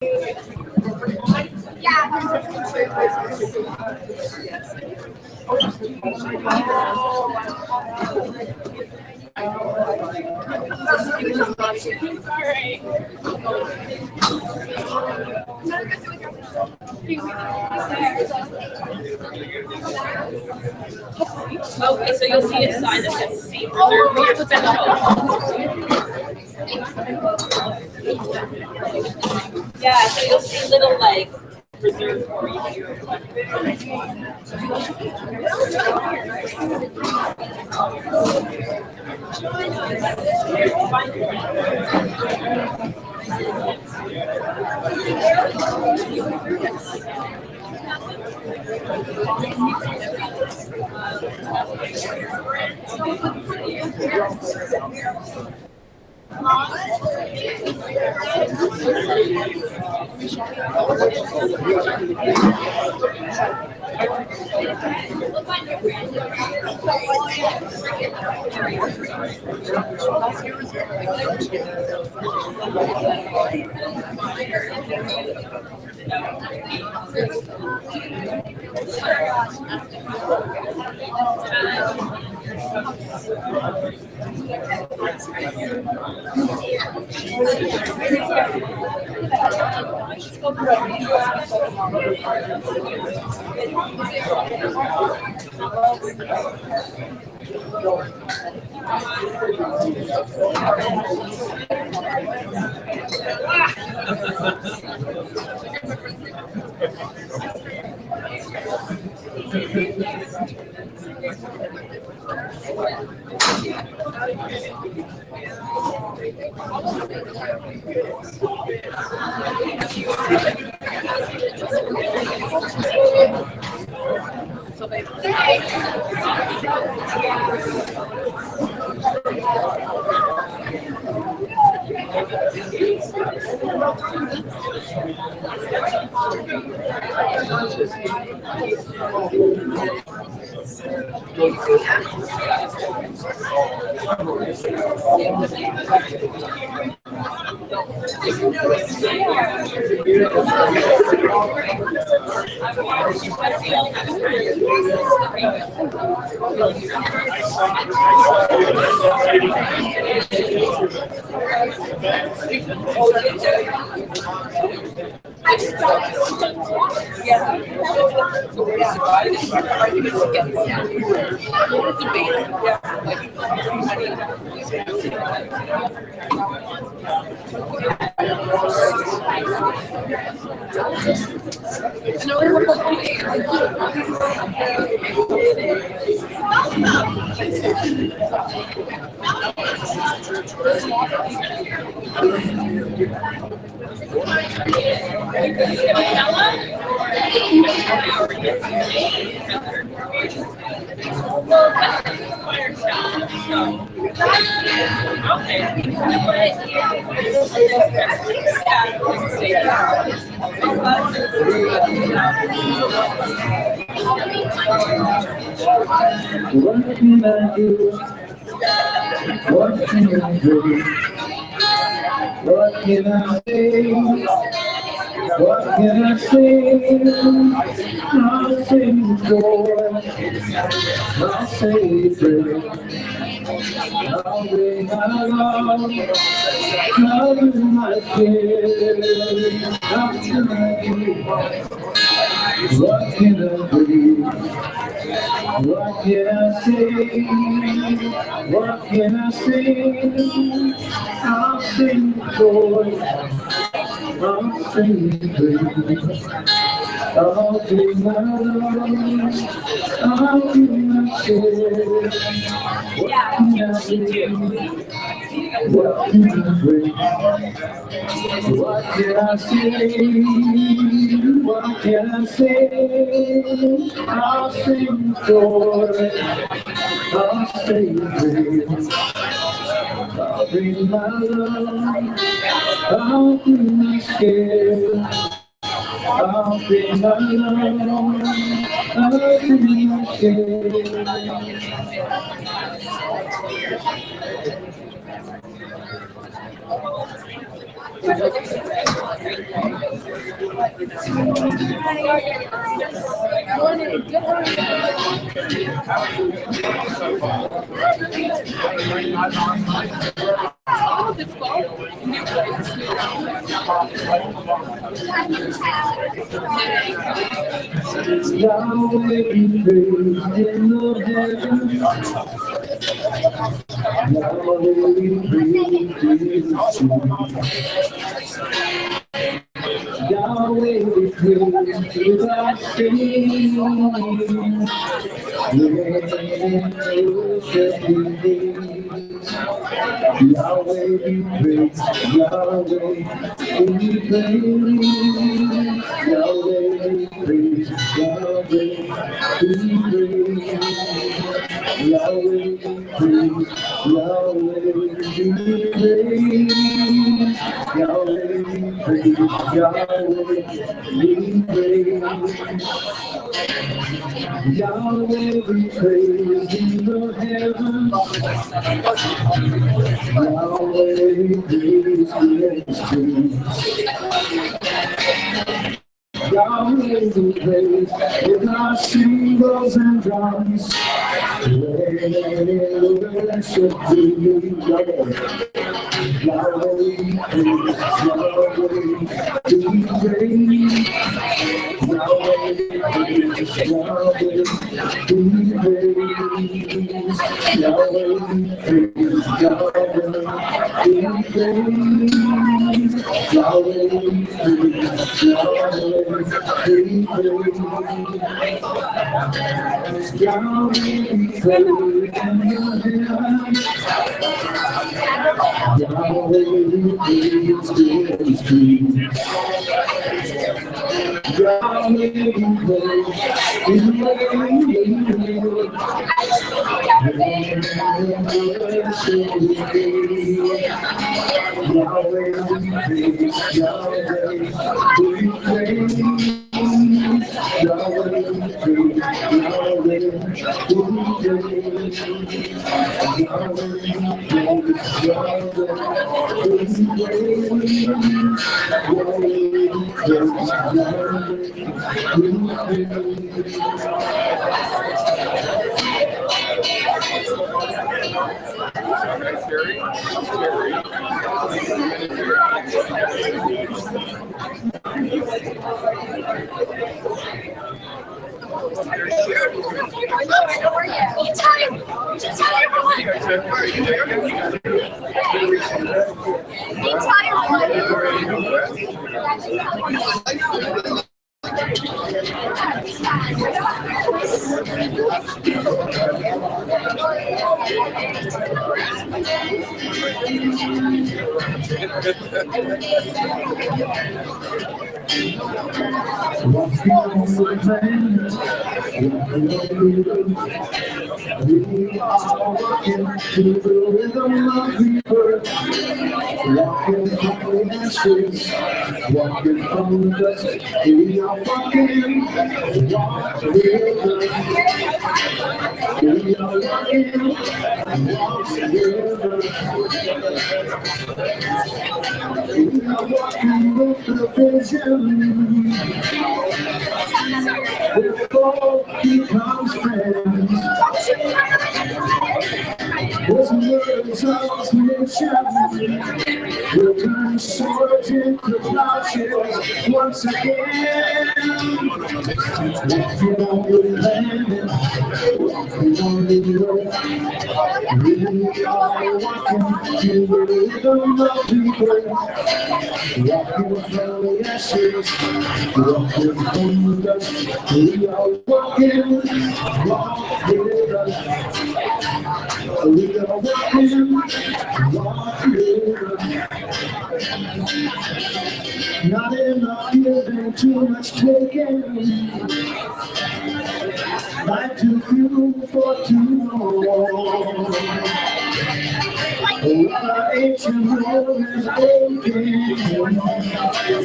Okay, so you'll see a sign that says "Seat reserved for your special." Yeah, so you'll see little like reserved for you. What can I do? What can I do? What can I say? What can I say? I'll sing joy. I'll say praise. I'll bring my love. I'll bring my care. How can I do? What can I do? What can I say? What can I say? I'll sing joy, I'll sing praise, I'll be my love, I'll be my care. What can I say? What can I bring? What can I say? What can I say? I'll sing joy, I'll sing praise, I'll bring my love, I'll bring my care, I'll bring my love, I'll bring my care. Yahweh be praised in the heavens. Yahweh be praised in the sea. Yahweh be praised without ceasing. Yahweh be praised, Yahweh be praised, Yahweh be praised, Yahweh be praised, Yahweh be praised, Yahweh be praised, Yahweh be praised, Yahweh be praised. Yahweh be praised in the heavens. Yahweh be praised in the streets. Yahweh be praised with our cymbals and drums. Worship to you, Yahweh. Yahweh be praised, Yahweh be praised. Yahweh be praised, Yahweh be praised. Yahweh be praised, Yahweh be praised. Yahweh be praised, Yahweh be praised. Yahweh be praised in the heavens. Yahweh be praised in the streets. Yahweh be praised in the heavens. Yahweh be praised, Yahweh be praised. Yahweh be praised, Yahweh be praised. Yahweh be praised, Yahweh What's going on with the land? We are walking to the rhythm of the earth. Walking from the ashes, walking from the dust. We are walking, walk the river. We are walking, walk the river. We are walking with the vision. With hope becomes friends. With words of mission, we'll turn swords into plowshares once again. Walking on the land, walking on the earth. We are walking to the rhythm of the earth. Walking from the ashes, walking from the dust. We are walking, walk with us. We are walking, walk with us. Not enough giving, too much taking. Life too few for too long. Our ancient road is aching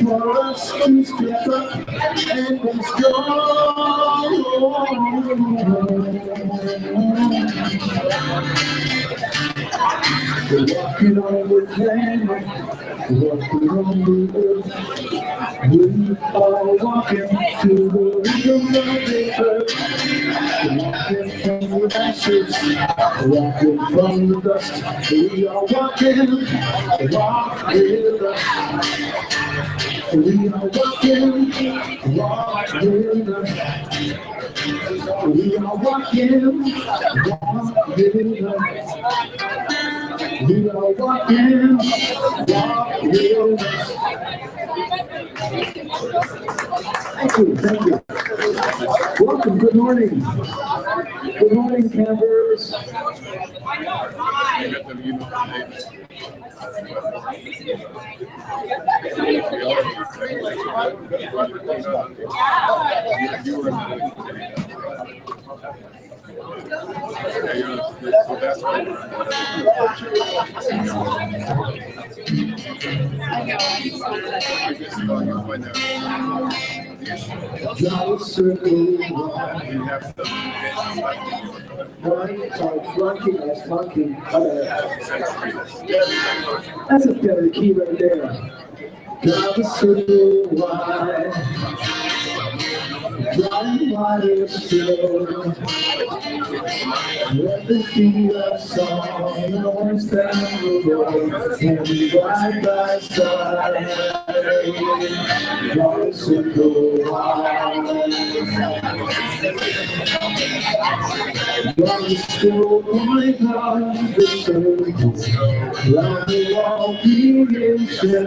for us to step up and be strong. Walking on the planet, walking on the earth. We are walking to the rhythm of the earth. Walking from the ashes, walking from the dust. We are walking, walk with us. We are walking, walk with us. We are walking, walk with us. We are walking, walk with us. Thank you, thank you. Welcome, good morning. Good morning, campers. That's a better key right there. Drive a circle wide, drive water still. Let the feet of song, no one's down the road, and ride by side. Drive a circle wide. Drive a still point on the circle, round the wall, creation.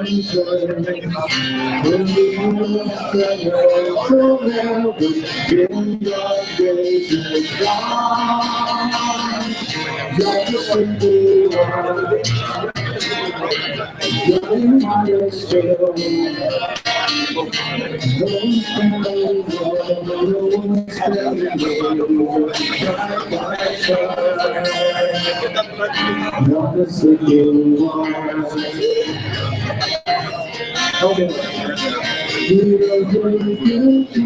When the moon stands forever, in your days is gone. Like a simple one, young higher still. No one's standing over, no one's standing over. Side by side, not a simple one. Okay. We are going to do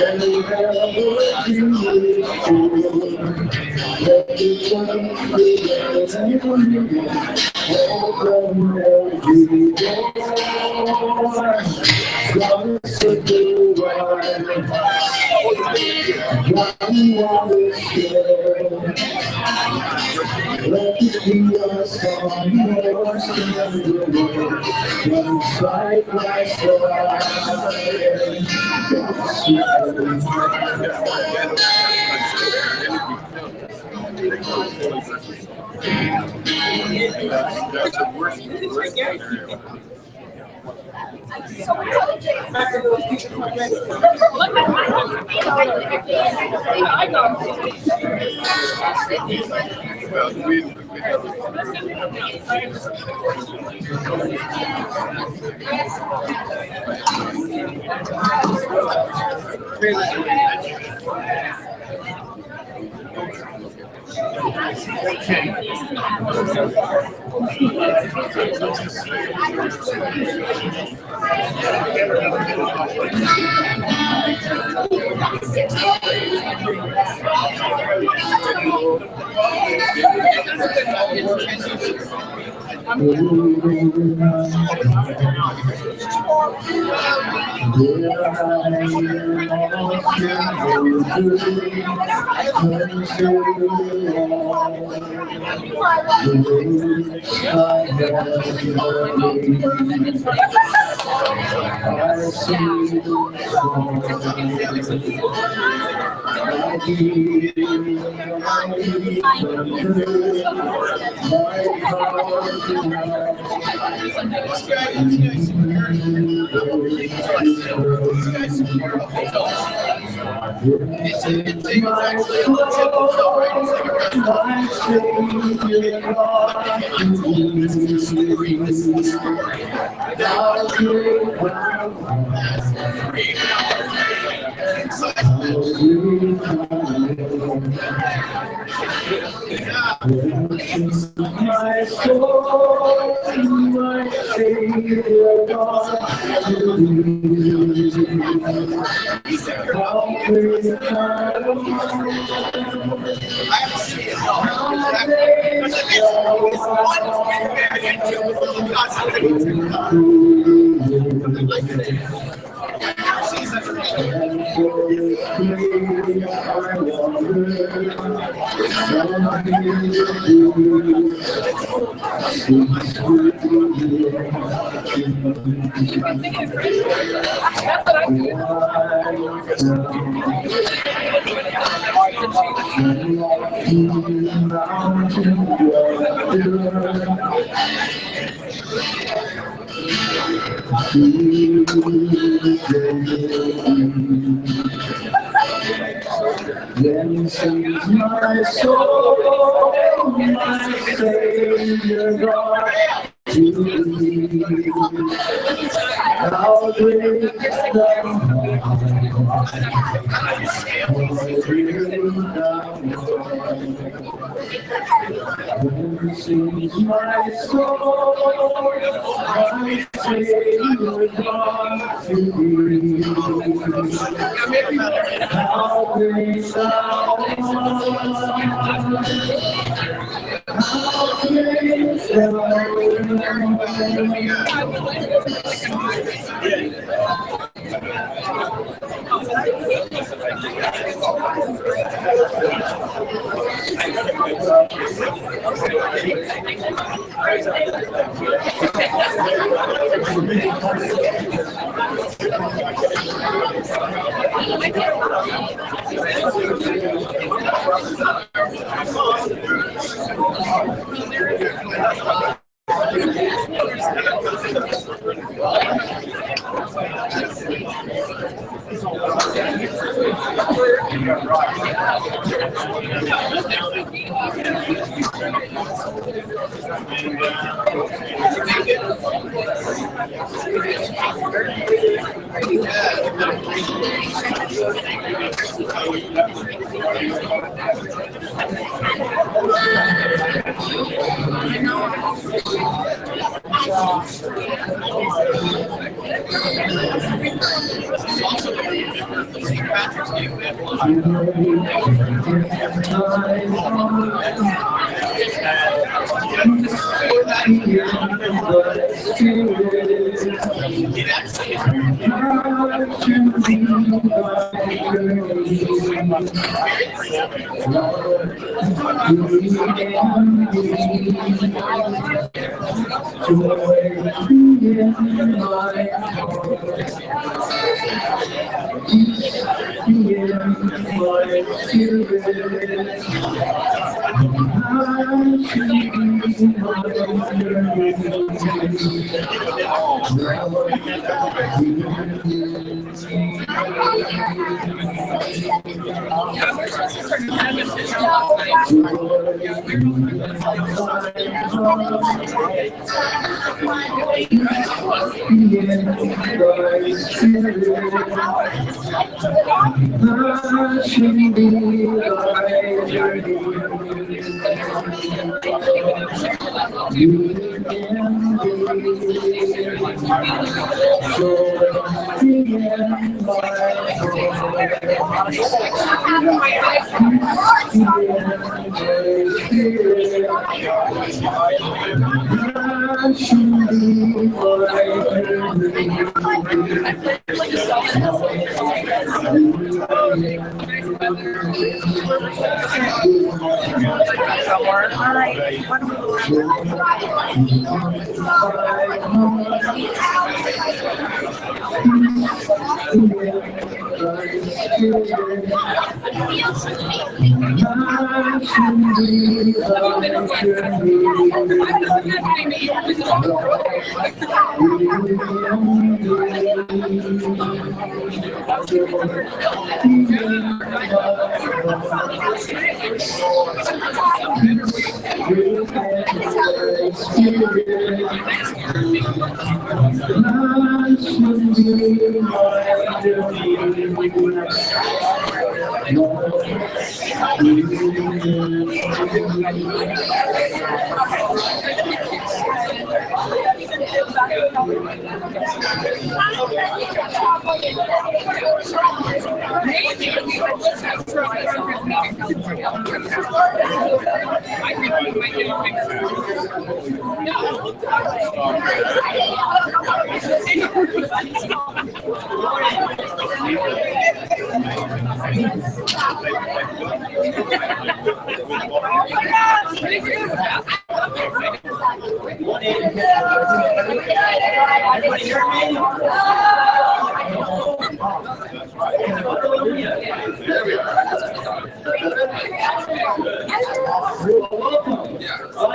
and the long time let it be a song, more side by side. My soul, my Savior God, Then sings my soul, my Savior God, to thee. How great thou Then sings my soul, my Savior God, to thee. How great thou Glad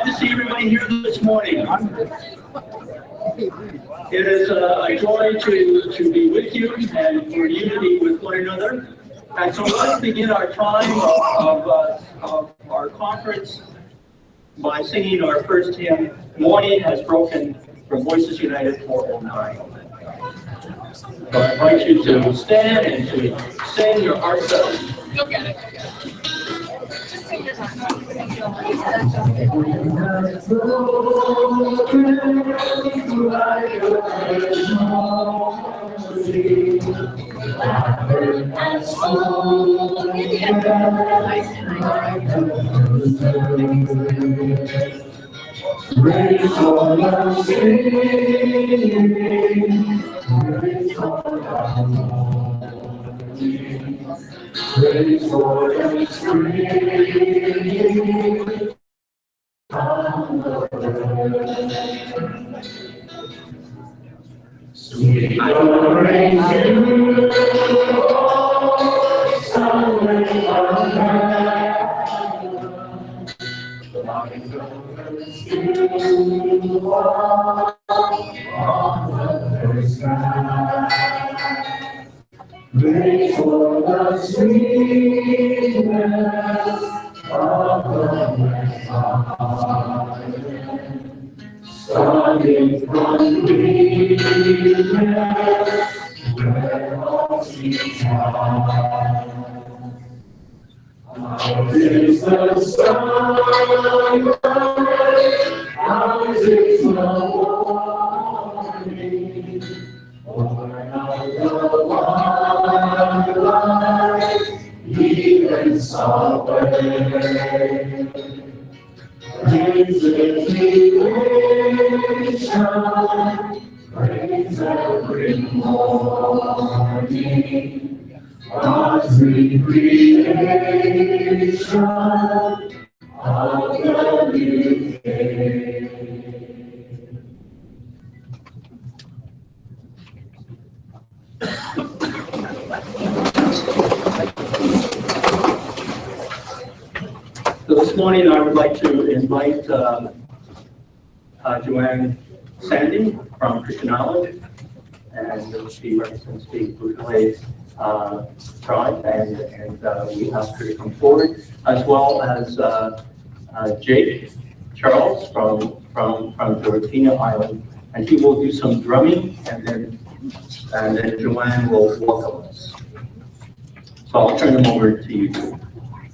to see everybody here this morning. It is a joy to be with you and for you to be with one another. And so let's begin our time of our conference by singing our first hymn, Morning Has Broken, from Voices United 409. So I invite you to stand and to sing your hearts out. Go get it. Just sing your heart out. Ready for the singing, ready for the screaming. Sweet glory, ready for the sweetness of the Messiah, starting from weakness, where all seems hard. Ours is the sunlight, ours is the morning, born of the light, even sovereign. Praise the creation, praise every morning. God's recreation of the new day. So this morning I would like to invite Joanne Sandy from Christian Island, and she represents the Boucle tribe, and we ask her to come forward, as well as Jake Charles from Dorothea Island, and he will do some drumming, and then Joanne will welcome us. So I'll turn them over to you.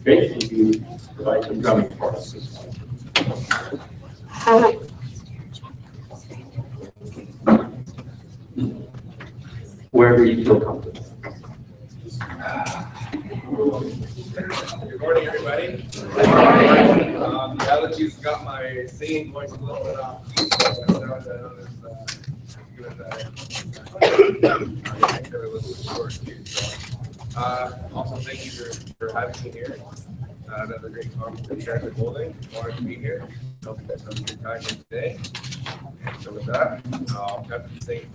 Jake, will you provide some drumming for us this morning? Wherever you feel comfortable. Good morning, everybody. Good morning. The allergies got my singing voice a little bit off. Also, thank you for having me here. Another great conference that you guys are holding. Honored to be here. Hope you guys have a good time here today. And so with that, I'll have to sing.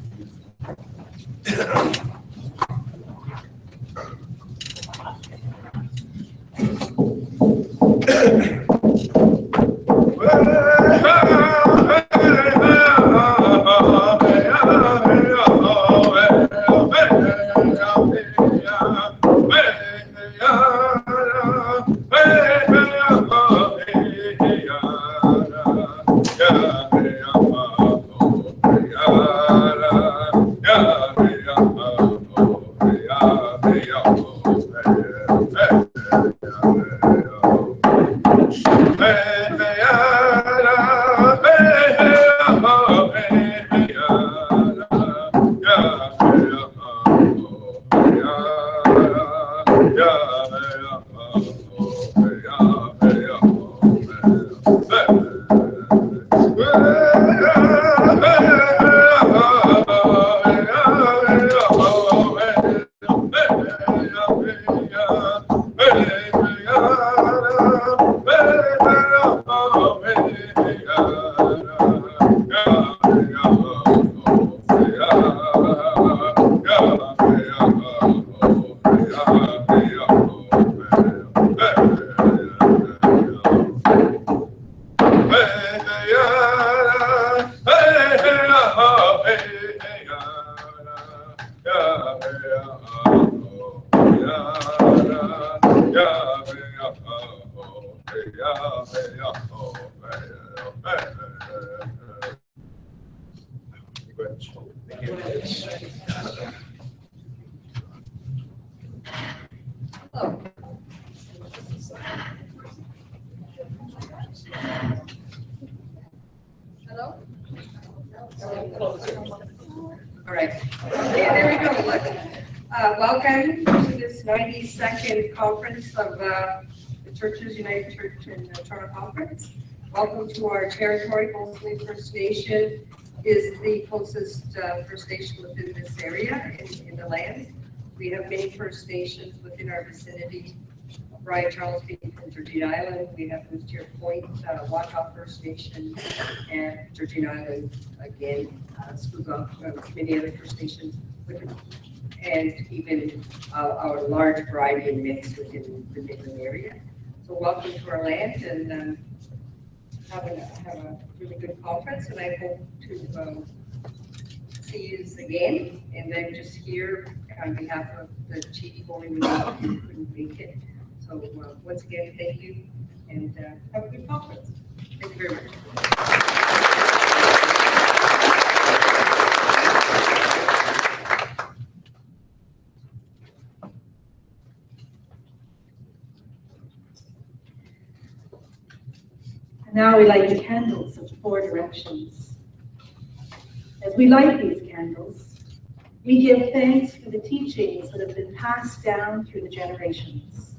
Hello? All right. Yeah, there we go. Look. Welcome to this 92nd conference of the Churches United Church in Toronto Conference. Welcome to our territory. Mostly First Nation is the closest First Nation within this area in the land. We have many First Nations within our vicinity. Brian Charles being from Georgina Island. We have Moose Point, Wachaw First Nation, and Georgina Island again, Scugog, many other First Nations, and even our large variety and mix within the Midland area. So welcome to our land, and have a really good conference, and I hope to see you again. And I'm just here on behalf of the Chief Bowling who couldn't make it. So once again, thank you, and have a good conference. Thank you very much. Now we light the candles of the four directions. As we light these candles, we give thanks for the teachings that have been passed down through the generations.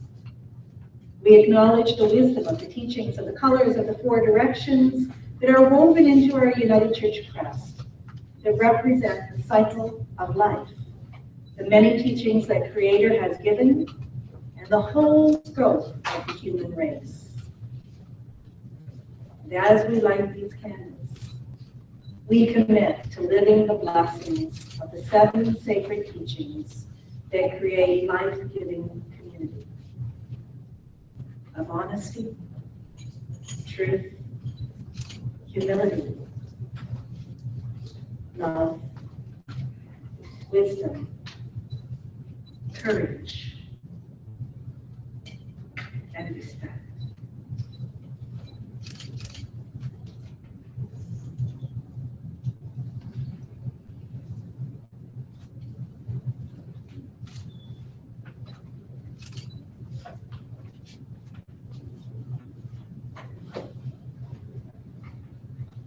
We acknowledge the wisdom of the teachings of the colors of the four directions that are woven into our United Church crest, that represent the cycle of life, the many teachings that Creator has given, and the whole scope of the human race. And as we light these candles, we commit to living the blessings of the 7 sacred teachings that create life-giving community of honesty, truth, humility, love, wisdom, courage, and respect.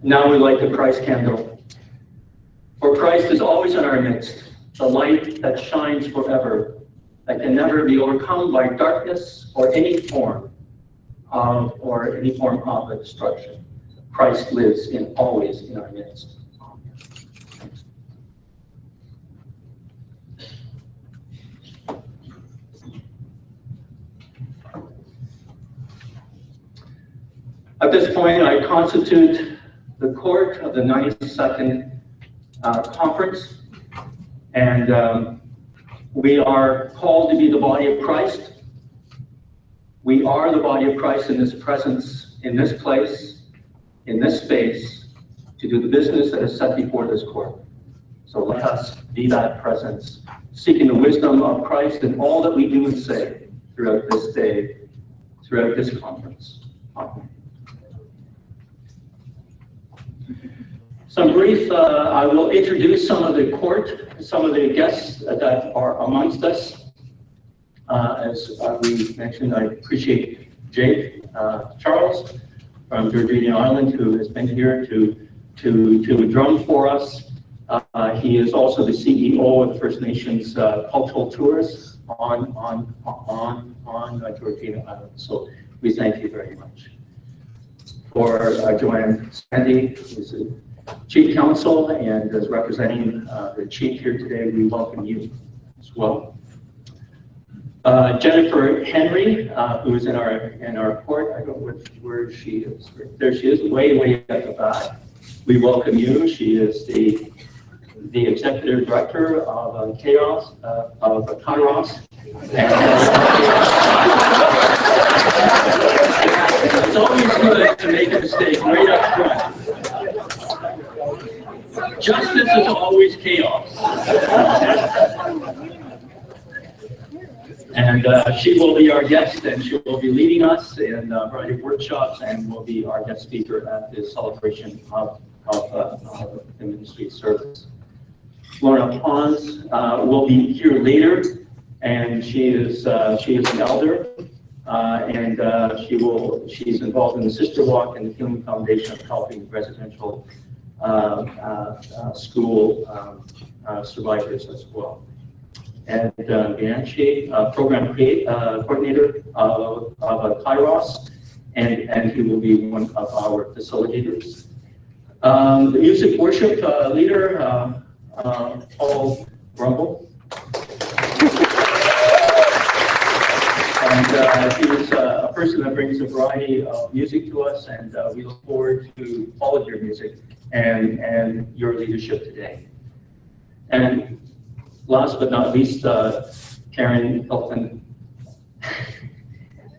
Now we light the Christ candle. For Christ is always in our midst, the light that shines forever, that can never be overcome by darkness or any form of destruction. Christ lives always in our midst. At this point, I constitute the court of the 92nd conference, and we are called to be the body of Christ. We are the body of Christ in this presence, in this place, in this space, to do the business that is set before this court. So let us be that presence, seeking the wisdom of Christ in all that we do and say throughout this day, throughout this conference. Amen. Some brief, I will introduce some of the court, some of the guests that are amongst us. As we mentioned, I appreciate Jake Charles from Virginia Island, who has been here to drum for us. He is also the CEO of First Nations Cultural Tours on Georgina Island. So we thank you very much. For Joanne Sandy, who's the Chief Counsel and is representing the Chief here today, we welcome you as well. Jennifer Henry, who is in our court, I don't know where she is. There she is, way at the back. We welcome you. She is the Executive Director of Chaos, of Kairos. It's always good to make a mistake right up front. Justice is always chaos. And she will be our guest, and she will be leading us in a variety of workshops, and will be our guest speaker at the celebration of the ministry service. Lorna Pons will be here later, and she is an elder, and she's involved in the Sister Walk and the Healing Foundation of helping residential school survivors as well. And Bianchi, program coordinator of Kairos, and he will be one of our facilitators. The music worship leader, Paul Rumble. And he is a person that brings a variety of music to us, and we look forward to all of your music and your leadership today. And last but not least, Karen Hilton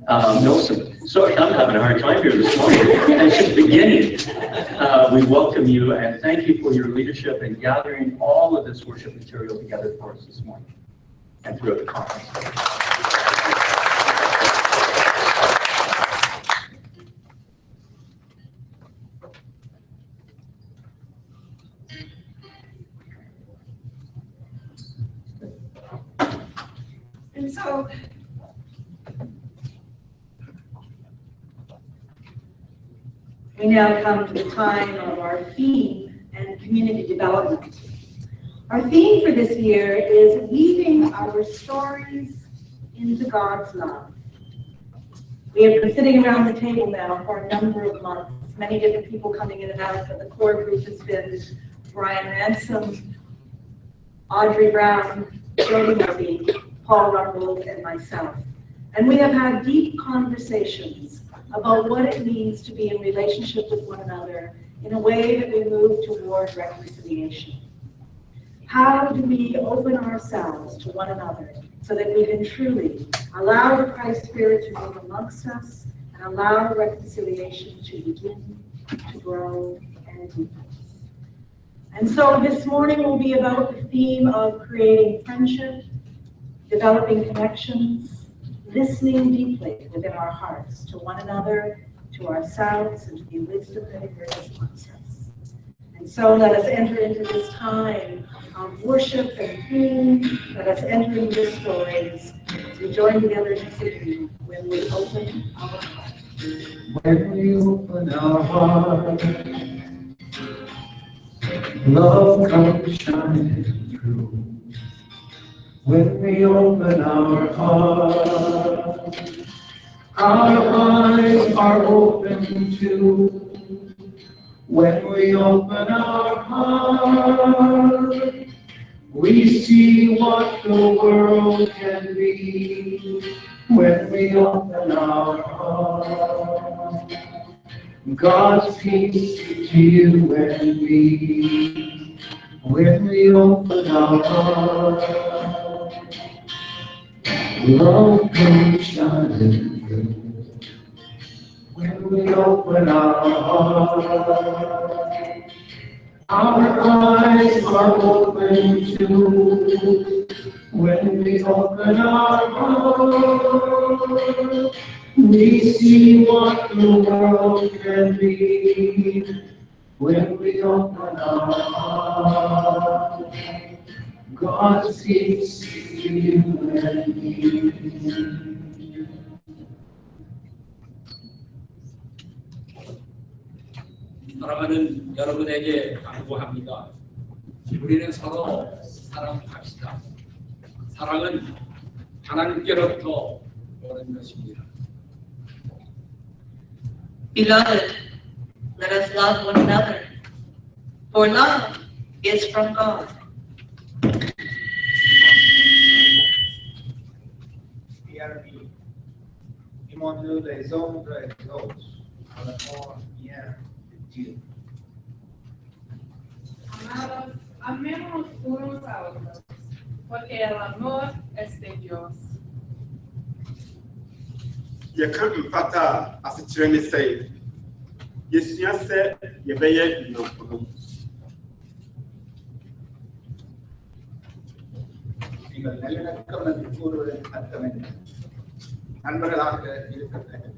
Nelson. Sorry, I'm having a hard time here this morning. It's just beginning. We welcome you and thank you for your leadership in gathering all of this worship material together for us this morning and throughout the conference. And so, we now come to the time of our theme and community development. Our theme for this year is weaving our stories into God's love. We have been sitting around the table now for a number of months, many different people coming in and out, but the core group has been Brian Ransom, Audrey Brown, Jody Murphy, Paul Rumble, and myself. And we have had deep conversations about what it means to be in relationship with one another in a way that we move toward reconciliation. How do we open ourselves to one another so that we can truly allow the Christ Spirit to move amongst us and allow reconciliation to begin to grow and deepen? And so this morning will be about the theme of creating friendship, developing connections, listening deeply within our hearts to one another, to ourselves, and to the wisdom that occurs amongst us. And so let us enter into this time of worship and theme. Let us enter into the stories as we join together to sing when we open our hearts. When we open our heart, love comes shining through. When we open our heart, our eyes are open too. When we open our heart, we see what the world can be. When we open our heart, God's peace to you and me. When we open our heart, love comes shining through. When we open our heart, our eyes are open too. When we open our heart, we see what the world can be. When we open our heart, God sees you and me. 사랑하는 여러분에게 당부합니다. 우리는 서로 사랑합시다. 사랑은 하나님께로부터 오는 것입니다. Beloved, let us love one another, for love is from God. PRB, aimons-nous les uns les autres, en amour bien de Dieu. Amados, amémonos unos a otros, porque el amor es de Dios. Yɛka mpata asekyerɛ ne sɛ yɛsua sɛ yɛbɛyɛ nnɔnkɔnom. நீங்கள் நல்லிணக்கம் கூறுவதன் அர்த்தம் என்ன? நண்பர்களாக இருக்கிறது.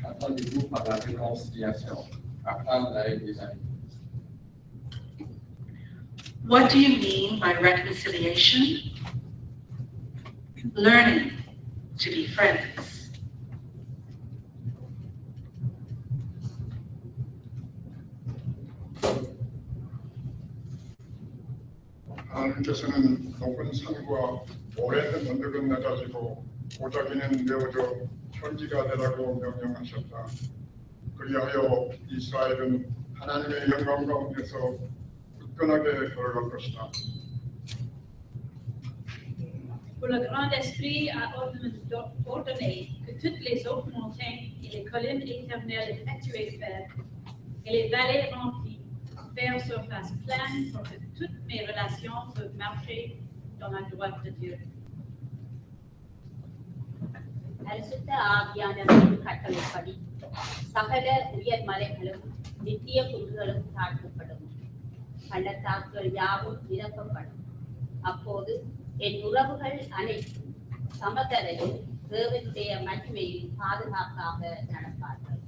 Attendez-vous par la réconciliation afin d'aider les amis. What do you mean by reconciliation? Learning to be friends. 하나님께서는 높은 산과 오래된 언덕을 내가지고 고자기는 내어져 천지가 되라고 명령하셨다. 그리하여 이스라엘은 하나님의 영광 가운데서 굳건하게 걸어갈 것이다. Pour le grand esprit a ordonné que toutes les hautes montagnes et les collines éternelles effectuées faire, et les vallées remplies, faire surface pleine pour que toutes mes relations peuvent marcher dans la droite de Dieu. பரிசுத்த ஆவியானவரின் கட்டளைப்படி சகல உயர் மலைகளும் நித்திய குன்றுகளும் தாழ்த்தப்படும், பள்ளத்தாக்குகள் யாவும் நிரப்பப்படும். அப்போது என் உறவுகள் அனைத்தும் சமதரையில் தேவனுடைய மகிமையில் பாதுகாப்பாக நடப்பார்கள்.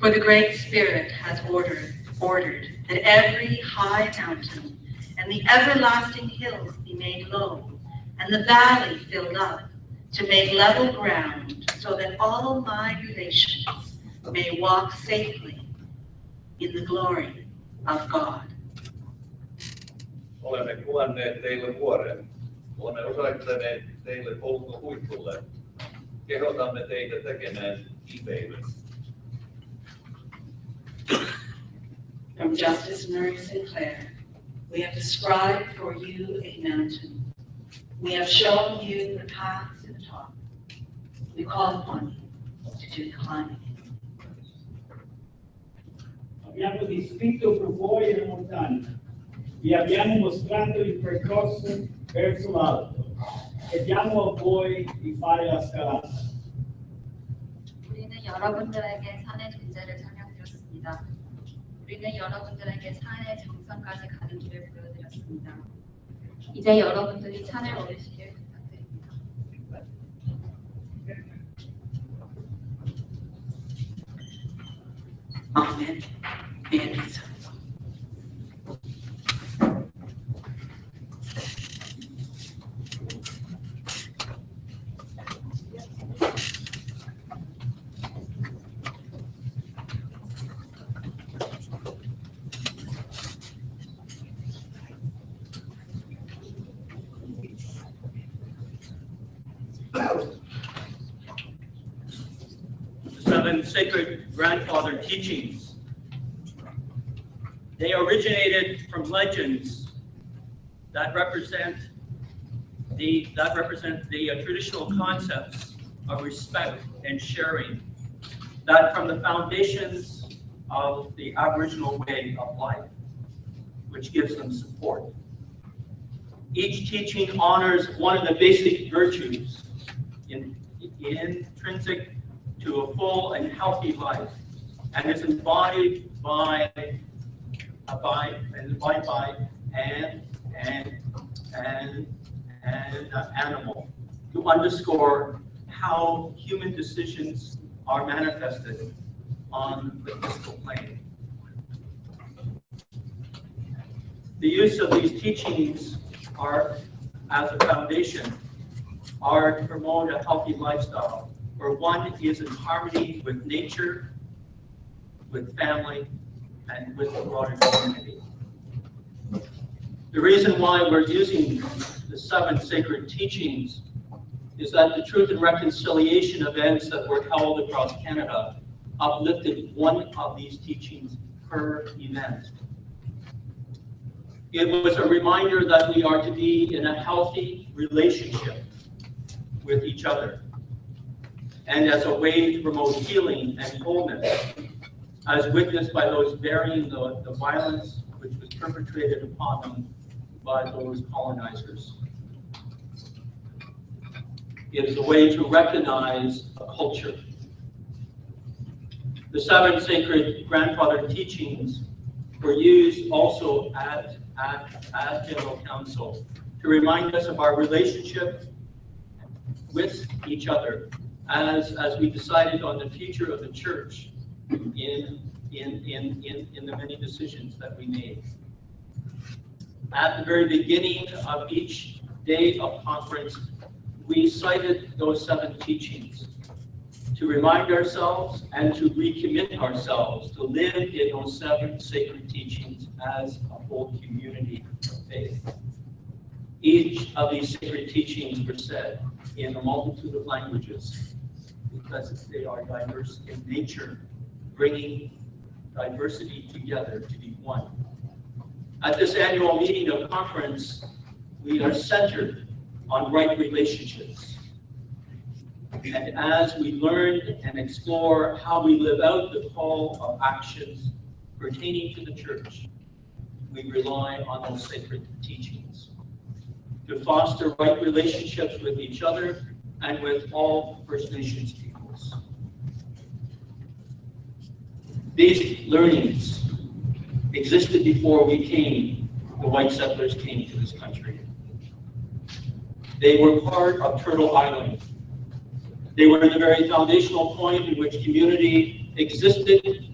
For the Great Spirit has ordered that every high mountain and the everlasting hills be made low, and the valley filled up, to make level ground, so that all my relations may walk safely in the glory of God. Olemme kuvanneet teille vuoren. Olemme osoittaneet teille polku huipulle. Kehotamme teitä tekemään kipeilyn. From Justice Murray Sinclair, we have described for you a mountain. We have shown you the path to the top. We call upon you to do the climbing. Abbiamo descritto per voi la montagna. Vi abbiamo mostrato il percorso verso l'alto. Chiediamo a voi di fare la scalata. 우리는 여러분들에게 산의 존재를 설명드렸습니다. 우리는 여러분들에게 산의 정상까지 가는 길을 보여드렸습니다. 이제 여러분들이 산을 오르시길 부탁드립니다. Amen. And so. Seven sacred grandfather teachings. They originated from legends that represent the traditional concepts of respect and sharing, that from the foundations of the Aboriginal way of life, which gives them support. Each teaching honors one of the basic virtues intrinsic to a full and healthy life, and is embodied by an animal to underscore how human decisions are manifested on the physical plane. The use of these teachings are, as a foundation, are to promote a healthy lifestyle, where one is in harmony with nature, with family, and with the broader community. The reason why we're using the 7 sacred teachings is that the Truth and Reconciliation events that were held across Canada uplifted one of these teachings per event. It was a reminder that we are to be in a healthy relationship with each other, and as a way to promote healing and wholeness, as witnessed by those bearing the violence which was perpetrated upon them by those colonizers. It is a way to recognize a culture. The 7 sacred grandfather teachings were used also at General Council to remind us of our relationship with each other as we decided on the future of the church in the many decisions that we made. At the very beginning of each day of conference, we cited those 7 teachings to remind ourselves and to recommit ourselves to live in those 7 sacred teachings as a whole community of faith. Each of these sacred teachings were said in a multitude of languages because they are diverse in nature, bringing diversity together to be one. At this annual meeting of conference, we are centered on right relationships. And as we learn and explore how we live out the call of actions pertaining to the church, we rely on those sacred teachings to foster right relationships with each other and with all First Nations peoples. These learnings existed before the white settlers came to this country. They were part of Turtle Island. They were the very foundational point in which community existed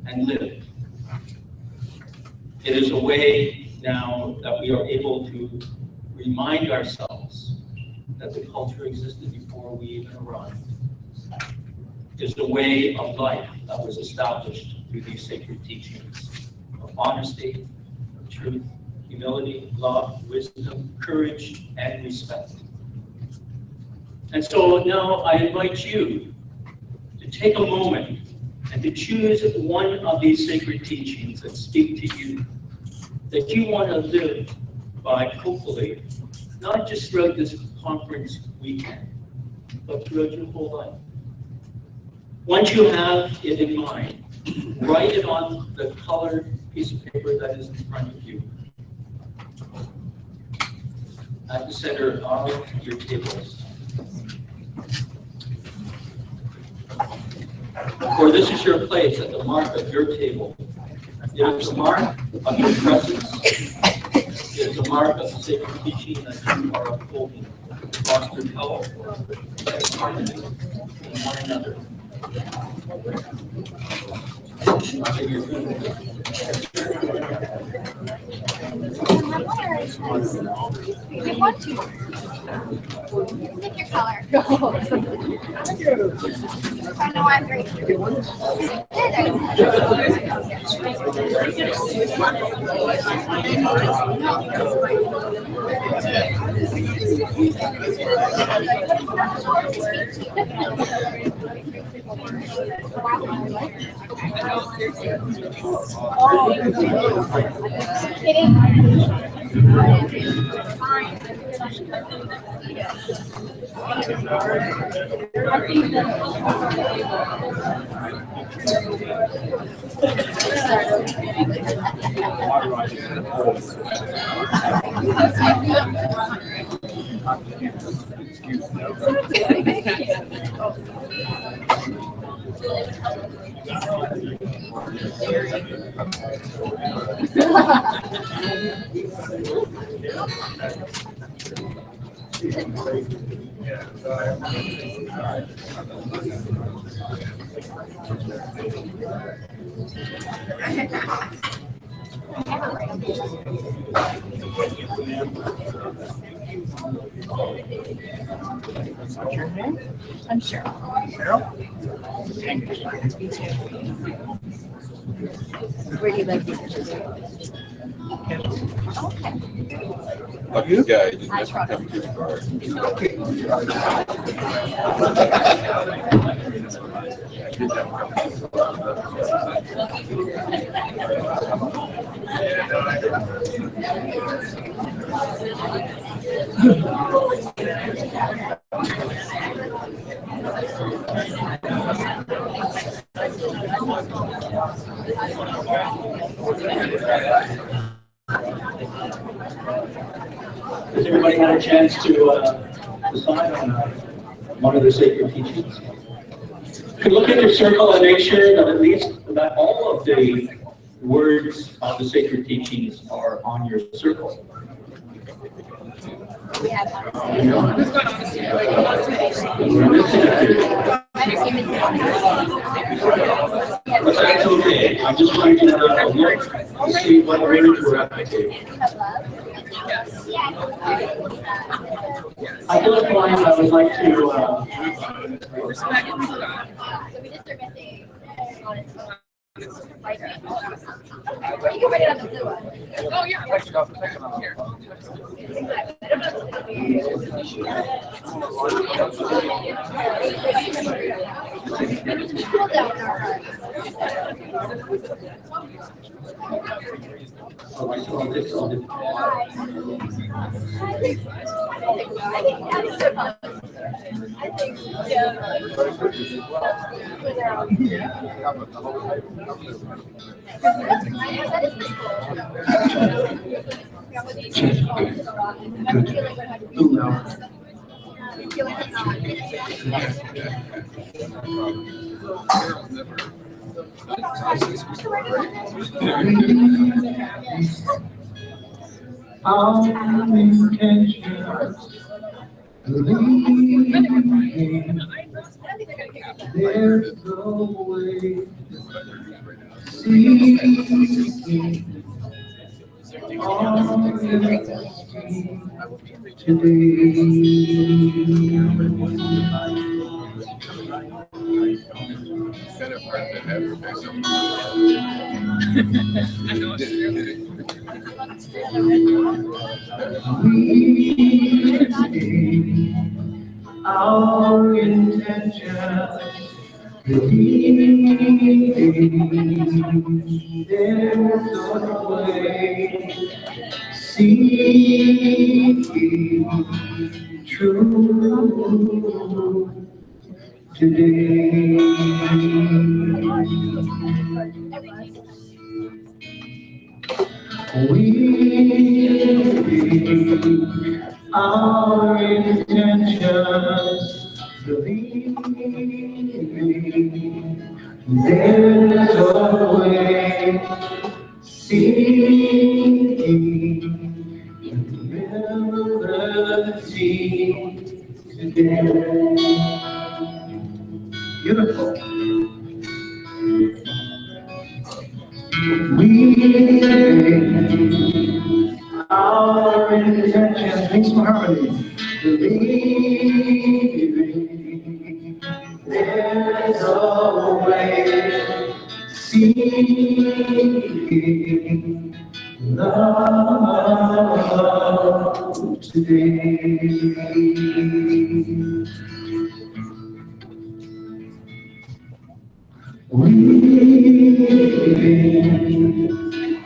and lived. It is a way now that we are able to remind ourselves that the culture existed before we even arrived. It's the way of life that was established through these sacred teachings of honesty, of truth, humility, love, wisdom, courage, and respect. And so now I invite you to take a moment and to choose one of these sacred teachings that speak to you, that you want to live by, hopefully, not just throughout this conference weekend, but throughout your whole life. Once you have it in mind, write it on the colored piece of paper that is in front of you at the center of your tables. For this is your place at the mark of your table. It is the mark of your presence. It is the mark of the sacred teaching that you are upholding to foster health and harmony in one another. You want to. Pick your color. I know I'm great. What's your name? I'm Cheryl. Cheryl? Me too. Where do you live? Okay. Lucky guy, didn't I have to tried. come too far. Has everybody had a chance to decide on one of the sacred teachings? You can look at your circle and make sure that at least that all of the words of the sacred teachings are on your circle. We have We're missing a few. But that's okay. I'm just trying to look to see what words were at the table. I just find I would like to. respect. So we just are missing. You can bring it up to blue one. Oh, yeah. Here. Oh, I saw this on the. Our intentions leaving, there's no way seeking on Better part than ever. Our intentions there's no way seeking truth today. We our intentions believing there's a way seeking humility today. Beautiful. We our intentions, make some harmony. Believing there's a way, seeking love today. We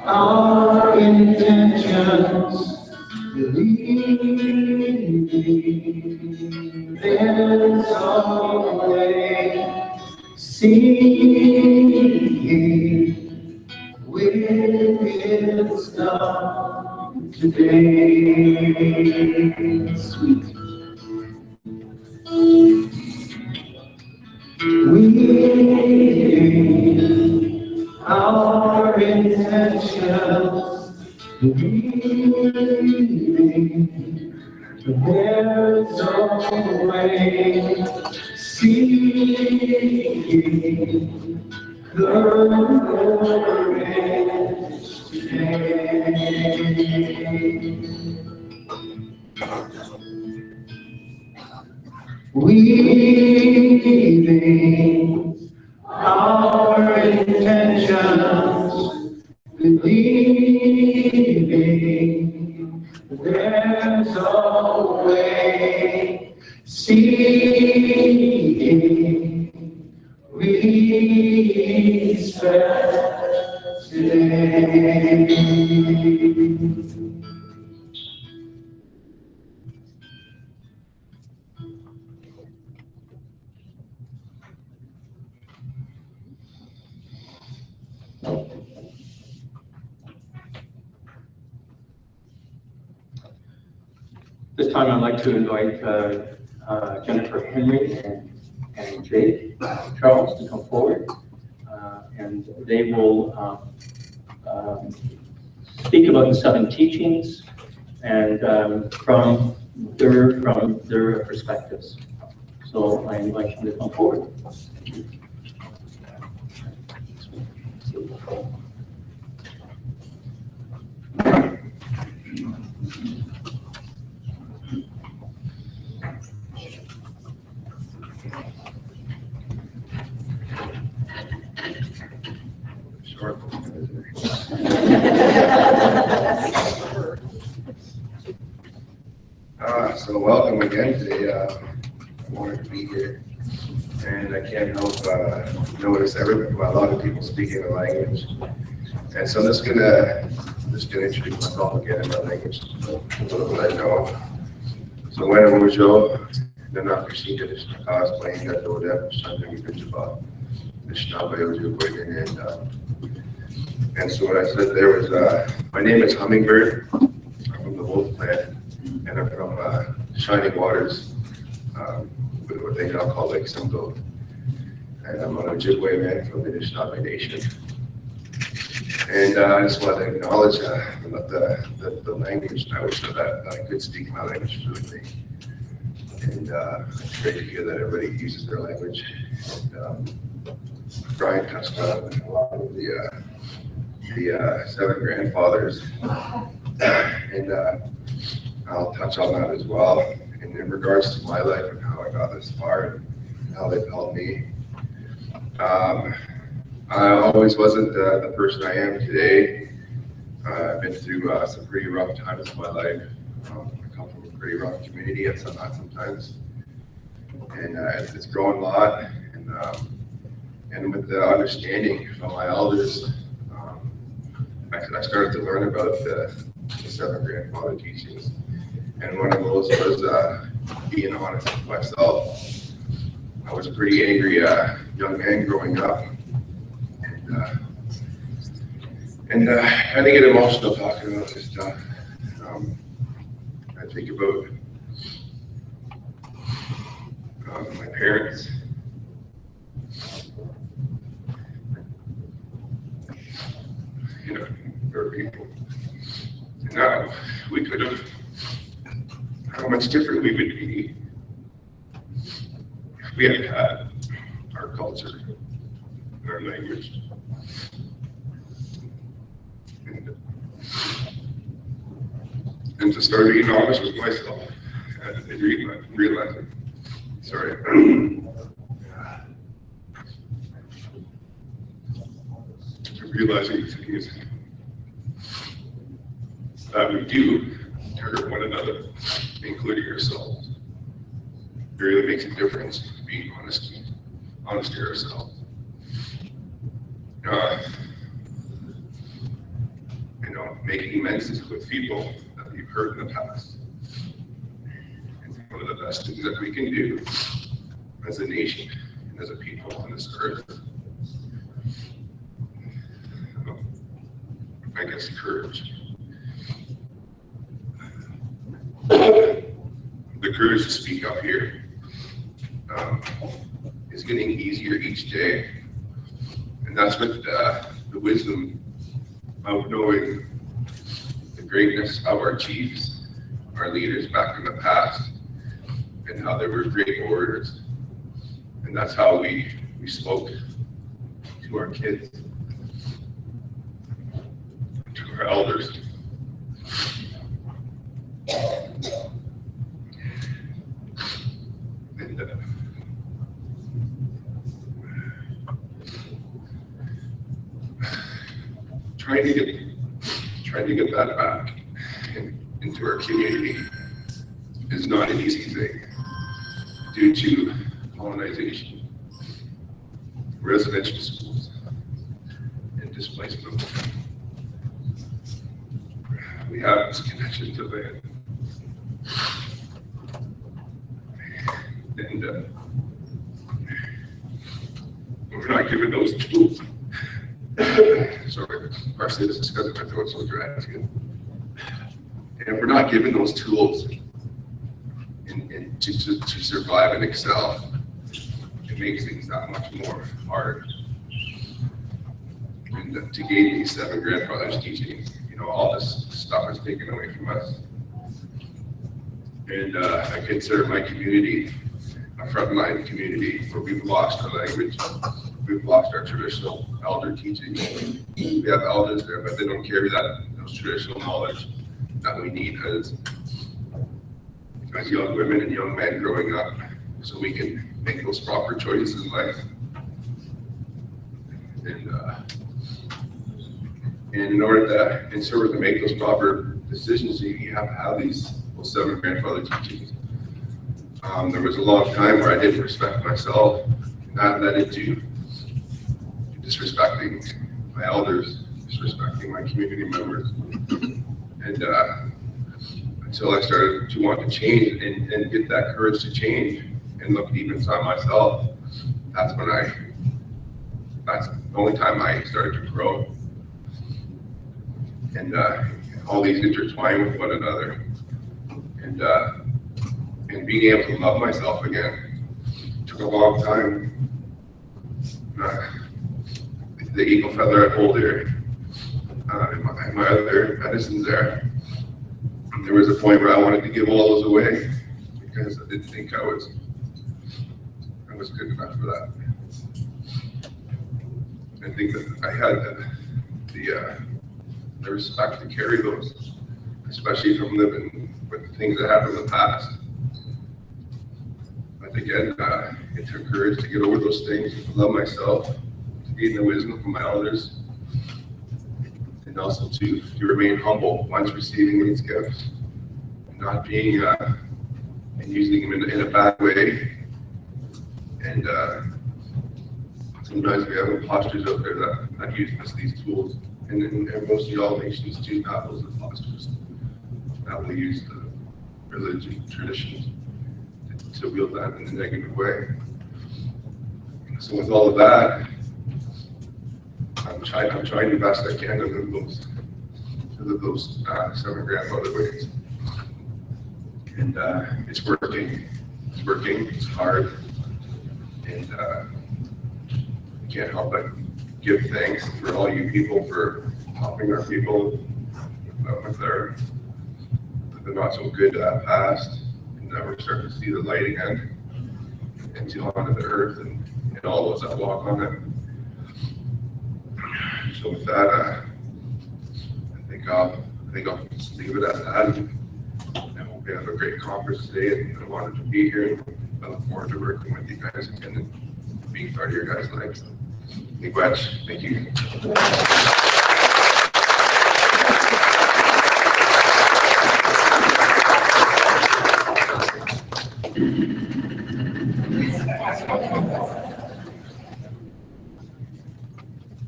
our intentions believing there's a way seeking wisdom today. Sweet. We our intentions believing there's a way seeking courage Weaving our intentions, believing there's a way, seeing we expect today. This time I'd like to invite Jennifer Henry and Jake Charles to come forward. And they will speak about the 7 teachings and from their perspectives. So I invite you to come forward. So welcome again today. I'm honored to be here, and I can't help notice a lot of people speaking the language. And so I'm just gonna introduce myself again in my language, so that I know. So when bonjour, de n'apprécie que je passe par une gâteau de chanter que tu vas, and so what I said there was, my name is Hummingbird. I'm from the Wolf Clan, and I'm from Shining Waters, what they now call Lake Simcoe. And I'm an Ojibwe man from the Anishinaabe Nation. And I just want to acknowledge the language. I wish that I could speak my language fluently. And it's great to hear that everybody uses their language. And, Brian touched on a lot of the 7 grandfathers, and I'll touch on that as well. And in regards to my life and how I got this far and how they've helped me, I always wasn't the person I am today. I've been through some pretty rough times in my life. I come from a pretty rough community at sometimes, and it's grown a lot. And with the understanding from my elders, I started to learn about the 7 grandfather teachings. And one of those was being honest with myself. I was a pretty angry young man growing up. And I had to get emotional talking about this stuff. I think about my parents. You know, there are people. And we could have, how much different we would be if we had had our culture and our language. And to start being honest with myself and realizing, sorry. Realizing things that we do to hurt one another, including yourselves. It really makes a difference being honest to yourself. Making amends with people that we've hurt in the past. It's one of the best things that we can do as a nation and as a people on this earth. I guess courage. The courage to speak up here is getting easier each day. And that's with the wisdom of knowing the greatness of our chiefs, our leaders back in the past, and how they were great orators. And that's how we spoke to our kids, to our elders. And, trying to get that back into our community is not an easy thing due to colonization, residential schools, and displacement. We have this connection to land. And we're not given those tools. Sorry, partially this is because my throat's so dry. And if we're not given those tools to survive and excel, it makes things that much more hard. And to gain these 7 grandfathers teaching, all this stuff is taken away from us. And I consider my community a frontline community where we've lost our language, we've lost our traditional elder teaching. We have elders there, but they don't carry those traditional knowledge that we need as young women and young men growing up, so we can make those proper choices in life. And in order to make those proper decisions, you have to have those 7 grandfather teachings. There was a long time where I didn't respect myself, and that led into disrespecting my elders, disrespecting my community members. And until I started to want to change and get that courage to change and look deep inside myself, that's the only time I started to grow. And all these intertwine with one another. And being able to love myself again took a long time. The eagle feather I hold here, and my other medicines there. And there was a point where I wanted to give all those away because I didn't think I was good enough for that. I think that I had the respect to carry those, especially from living with the things that happened in the past. But again, it took courage to get over those things, to love myself, to gain the wisdom from my elders, and also to remain humble once receiving these gifts, not being and using them in a bad way. And sometimes we have imposters out there that use these tools, and mostly all nations do have those imposters that will use the religion traditions to wield that in a negative way. So with all of that, I'm trying the best I can to live those 7 grandfather ways. And it's working. It's working. It's hard. And I can't help but give thanks for all you people for helping our people with their not so good past. And now we're starting to see the light again into onto the earth and all those that walk on it. So with that, I think I'll just leave it at that. I hope you have a great conference today, and I wanted to be here. I look forward to working with you guys again and being part of your guys' lives. Thank you.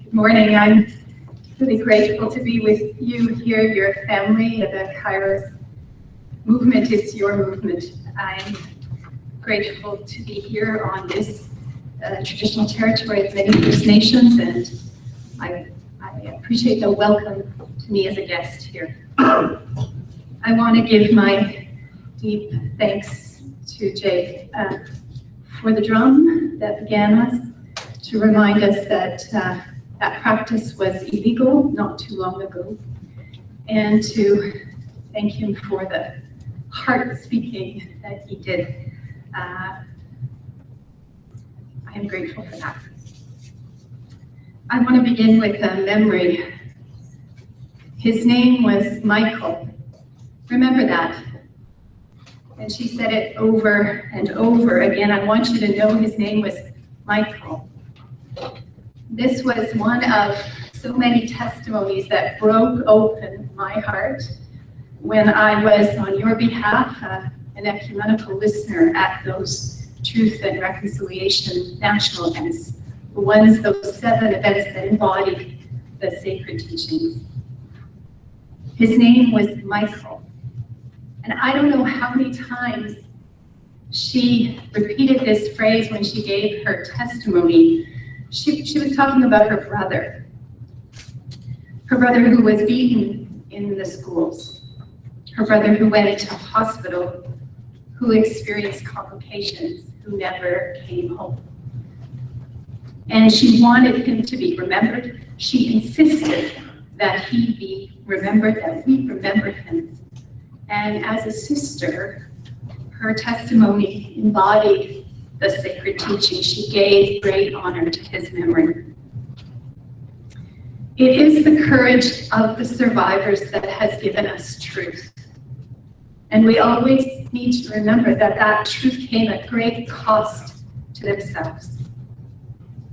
Good morning. I'm really grateful to be with you here, your family. The Kairos movement is your movement. I'm grateful to be here on this traditional territory of many First Nations, and I appreciate the welcome to me as a guest here. I want to give my deep thanks to Jay for the drum that began us, to remind us that that practice was illegal not too long ago, and to thank him for the heart speaking that he did. I am grateful for that. I want to begin with a memory. His name was Michael. Remember that. And she said it over and over again. I want you to know his name was Michael. This was one of so many testimonies that broke open my heart when I was, on your behalf, an ecumenical listener at those Truth and Reconciliation national events, those 7 events that embodied the sacred teachings. His name was Michael. And I don't know how many times she repeated this phrase when she gave her testimony. She was talking about her brother who was beaten in the schools, her brother who went to hospital, who experienced complications, who never came home. And she wanted him to be remembered. She insisted that he be remembered, that we remember him. And as a sister, her testimony embodied the sacred teaching. She gave great honor to his memory. It is the courage of the survivors that has given us truth. And we always need to remember that that truth came at great cost to themselves.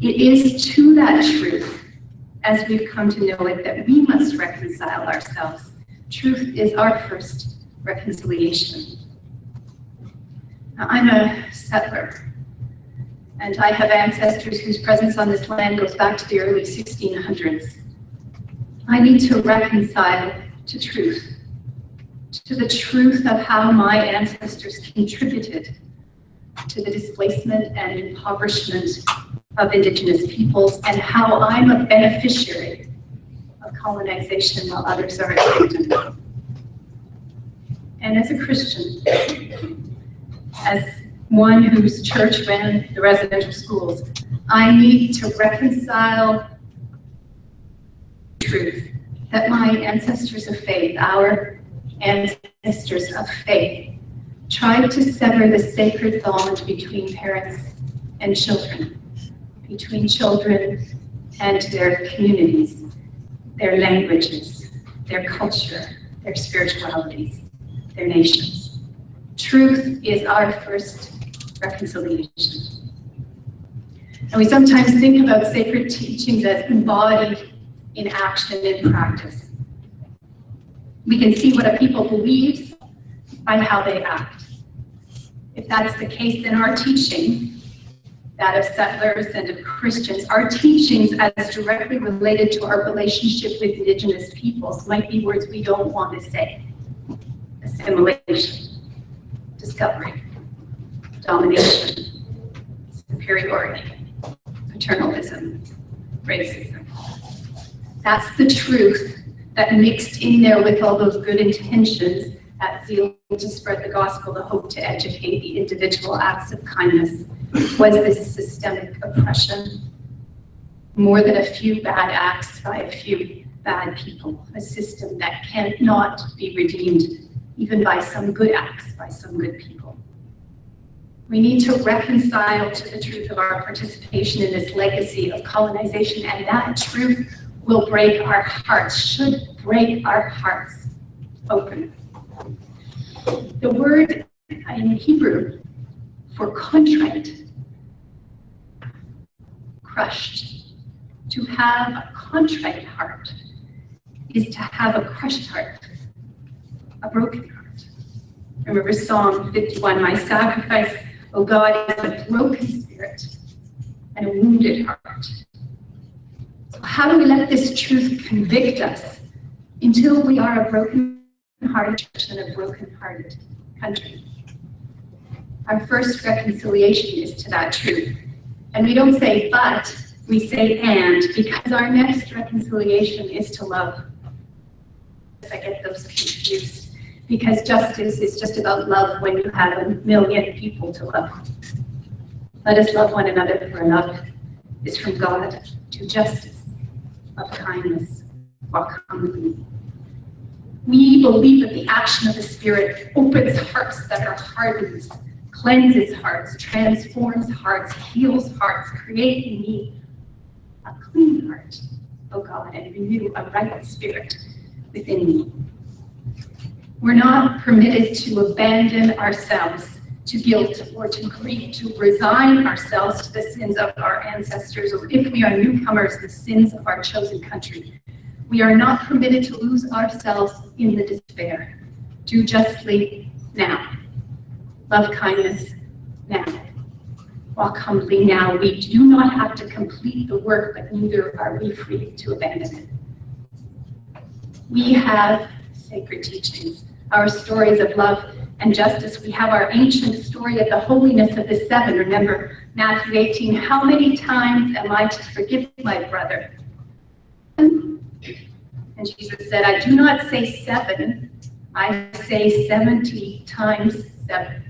It is to that truth, as we've come to know it, that we must reconcile ourselves. Truth is our first reconciliation. Now, I'm a settler, and I have ancestors whose presence on this land goes back to the early 1600s. I need to reconcile to truth, to the truth of how my ancestors contributed to the displacement and impoverishment of Indigenous peoples, and how I'm a beneficiary of colonization while others are exempted. And as a Christian, as one whose church ran the residential schools, I need to reconcile truth that my ancestors of faith, our ancestors of faith, tried to sever the sacred bond between parents and children, between children and their communities, their languages, their culture, their spiritualities, their nations. Truth is our first reconciliation. And we sometimes think about sacred teachings as embodied in action and in practice. We can see what a people believes by how they act. If that's the case, then our teachings, that of settlers and of Christians, our teachings as directly related to our relationship with Indigenous peoples might be words we don't want to say. Assimilation, discovery, domination, superiority, paternalism, racism. That's the truth that mixed in there with all those good intentions, that zeal to spread the gospel, the hope to educate, the individual acts of kindness, was this systemic oppression. More than a few bad acts by a few bad people, a system that cannot be redeemed even by some good acts by some good people. We need to reconcile to the truth of our participation in this legacy of colonization, and that truth will break our hearts, should break our hearts open. The word in Hebrew for contrite, crushed, to have a contrite heart is to have a crushed heart, a broken heart. Remember Psalm 51, my sacrifice, O God, is a broken spirit and a wounded heart. So how do we let this truth convict us until we are a broken-hearted church and a broken-hearted country? Our first reconciliation is to that truth. And we don't say but, we say and, because our next reconciliation is to love. I get those confused, because justice is just about love when you have 1 million people to love. Let us love one another, for love is from God to justice, of kindness, walk humbly. We believe that the action of the Spirit opens hearts that are hardened, cleanses hearts, transforms hearts, heals hearts, create in me a clean heart, O God, and renew a right spirit within me. We're not permitted to abandon ourselves to guilt or to grief, to resign ourselves to the sins of our ancestors, or if we are newcomers, the sins of our chosen country. We are not permitted to lose ourselves in the despair. Do justly now. Love kindness now. Walk humbly now. We do not have to complete the work, but neither are we free to abandon it. We have sacred teachings, our stories of love and justice. We have our ancient story of the holiness of the seven. Remember Matthew 18, how many times am I to forgive my brother? And Jesus said, I do not say 7, I say 70 times 7.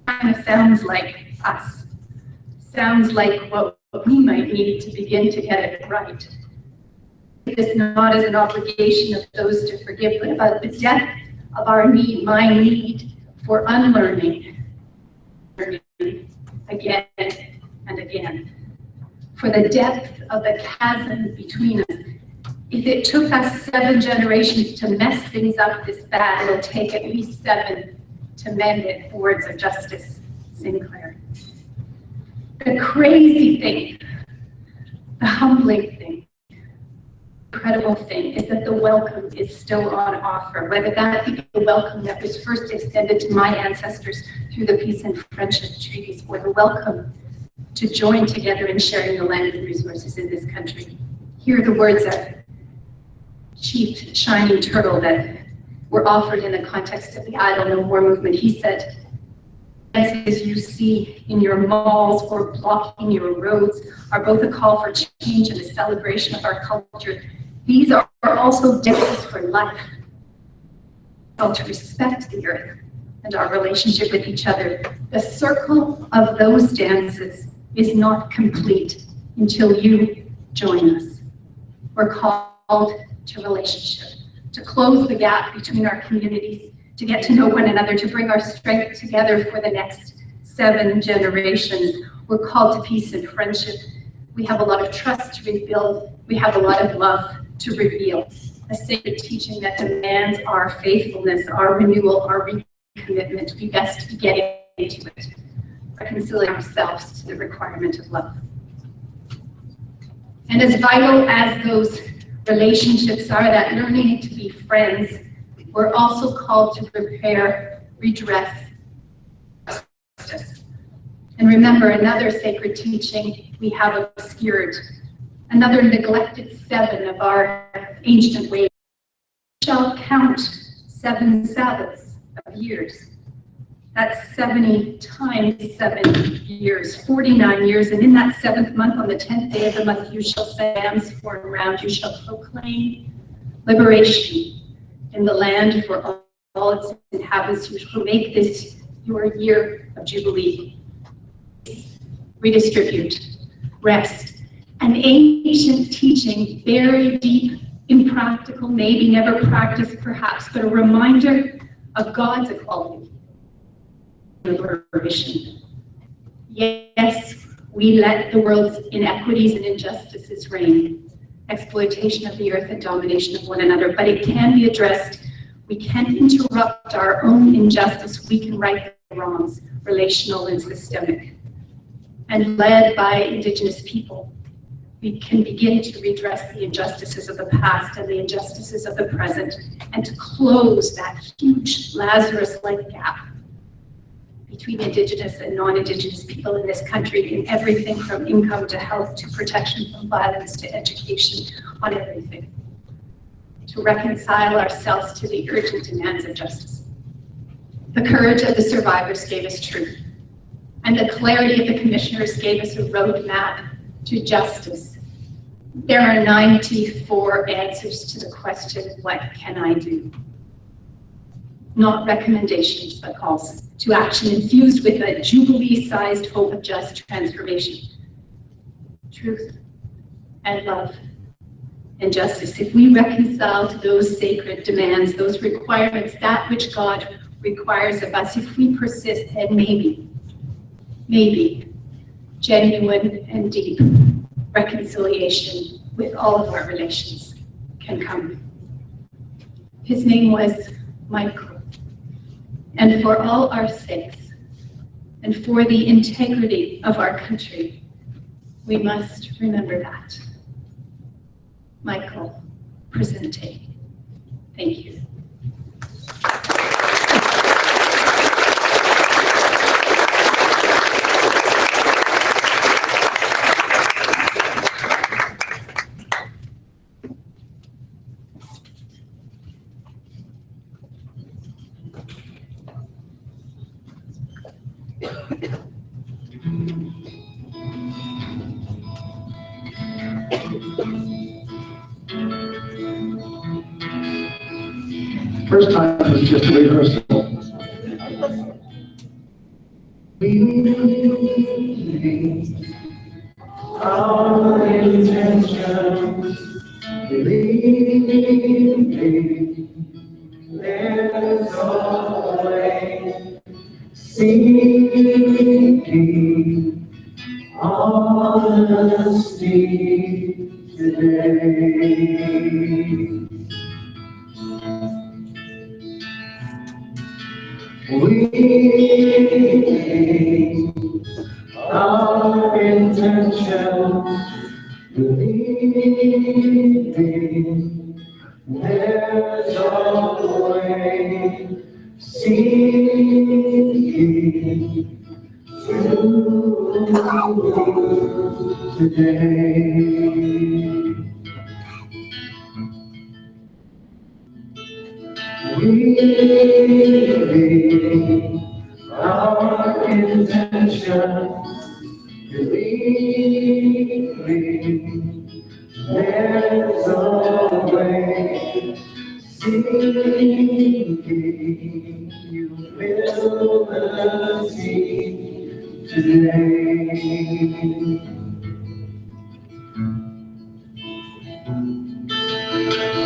Kind of sounds like us. Sounds like what we might need to begin to get it right. This not as an obligation of those to forgive, but about the depth of our need, my need for unlearning, again and again. For the depth of the chasm between us. If it took us 7 generations to mess things up this bad, it'll take at least 7 to mend it, words of Justice Sinclair. The crazy thing, the humbling thing, incredible thing is that the welcome is still on offer, whether that be the welcome that was first extended to my ancestors through the peace and friendship treaties, or the welcome to join together in sharing the land and resources in this country. Here are the words of Chief Shining Turtle that were offered in the context of the Idle No More movement. He said, as you see in your malls or blocking your roads are both a call for change and a celebration of our culture. These are also dances for life. So to respect the earth and our relationship with each other. The circle of those dances is not complete until you join us. We're called to relationship, to close the gap between our communities, to get to know one another, to bring our strength together for the next 7 generations. We're called to peace and friendship. We have a lot of trust to rebuild. We have a lot of love to reveal. A sacred teaching that demands our faithfulness, our renewal, our recommitment. We best be getting into it, reconciling ourselves to the requirement of love. And as vital as those relationships are, that learning to be friends, we're also called to prepare, redress, justice. And remember, another sacred teaching we have obscured, another neglected 7 of our ancient ways. Shall count 7 Sabbaths of years. That's 70 times 7 years, 49 years. And in that 7th month, on the 10th day of the month, you shall say, lambs form around, you shall proclaim liberation in the land for all its inhabitants. You shall make this your year of jubilee. Redistribute, rest. An ancient teaching, very deep, impractical, maybe never practiced perhaps, but a reminder of God's equality. Liberation. Yes, we let the world's inequities and injustices reign, exploitation of the earth and domination of one another, but it can be addressed. We can interrupt our own injustice. We can right the wrongs, relational and systemic. And led by Indigenous people, we can begin to redress the injustices of the past and the injustices of the present, and to close that huge Lazarus-like gap between Indigenous and non-Indigenous people in this country in everything from income to health to protection from violence to education, on everything. To reconcile ourselves to the urgent demands of justice. The courage of the survivors gave us truth, and the clarity of the commissioners gave us a roadmap to justice. There are 94 answers to the question, what can I do? Not recommendations, but calls to action infused with a jubilee-sized hope of just transformation. Truth and love and justice. If we reconcile to those sacred demands, those requirements, that which God requires of us, if we persist, then maybe, genuine and deep reconciliation with all of our relations can come. His name was Michael. And for all our sakes, and for the integrity of our country, we must remember that. Michael Presente. Thank you. First time was just a rehearsal. Our intentions, believe me, there's always seeking honesty today. We our intentions, believing there's always seeking truth today. We our intentions, believing there's always seeking humility today.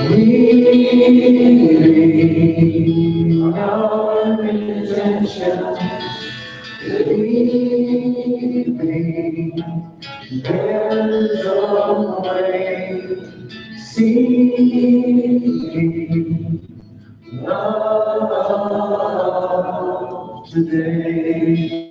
We our intentions, believing there's always seeking love today.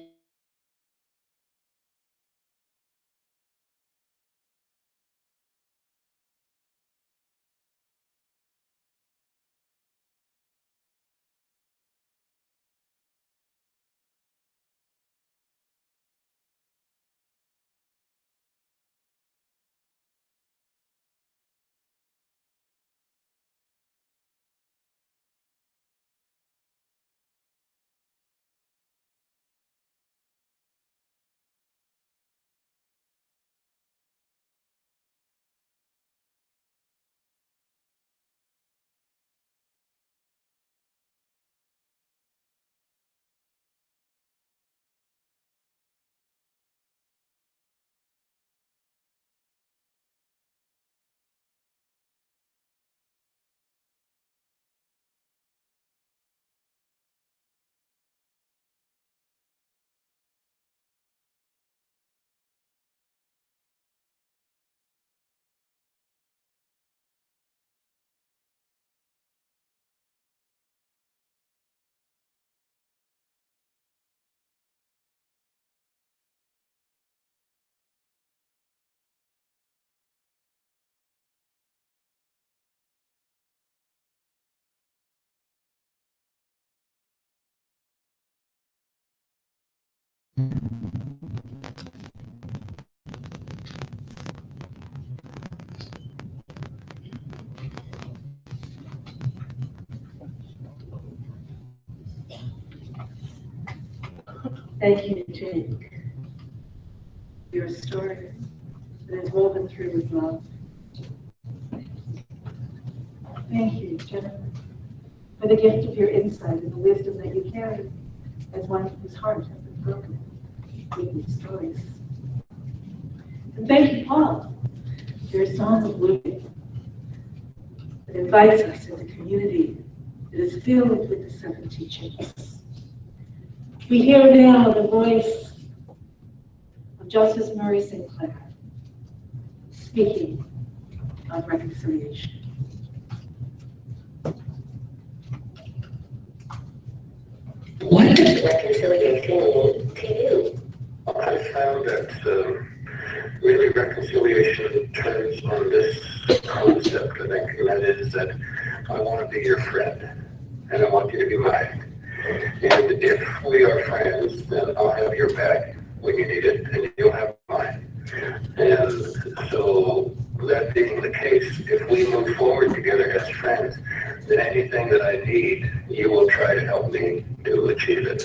Thank you, Jake. Your story that is woven through with love. Thank you, Jennifer, for the gift of your insight and the wisdom that you carry as one whose heart has been broken with these stories. And thank you, Paul, for your song of living that invites us as a community that is filled with the 7 teachings. We hear now the voice of Justice Murray Sinclair speaking of reconciliation. What does reconciliation mean to you? I found that really reconciliation turns on this concept, I think, and that is that I want to be your friend, and I want you to be mine. And if we are friends, then I'll have your back when you need it, and you'll have mine. And so, that being the case, if we move forward together as friends, then anything that I need, you will try to help me to achieve it.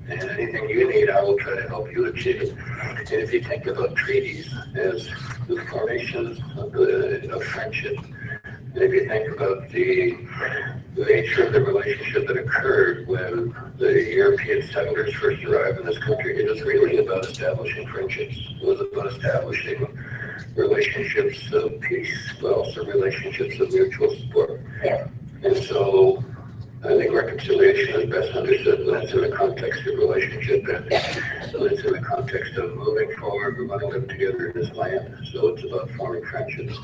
And anything you need, I will try to help you achieve it. And if you think about treaties as the formations of friendship, and if you think about the nature of the relationship that occurred when the European settlers first arrived in this country, it was really about establishing friendships. It was about establishing relationships of peace, but also relationships of mutual support. Yeah. And so I think reconciliation is best understood when it's in the context of relationship and when it's in the context of moving forward. We want to live together in this land, so it's about forming friendships.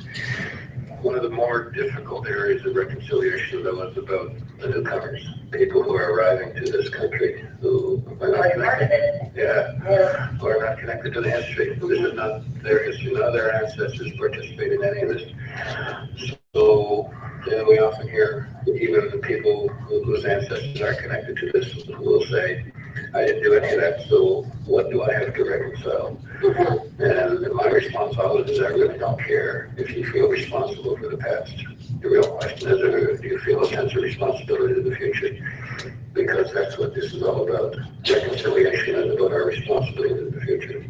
One of the more difficult areas of reconciliation, though, is about the newcomers, people who are arriving to this country who are not connected. Who are not connected to the history. This is not their history. None of their ancestors participated in any of this. So then we often hear even the people whose ancestors are connected to this will say, I didn't do any of that, so what do I have to reconcile? And my response always is, I really don't care if you feel responsible for the past. The real question is, do you feel a sense of responsibility to the future? Because that's what this is all about. Reconciliation is about our responsibility to the future.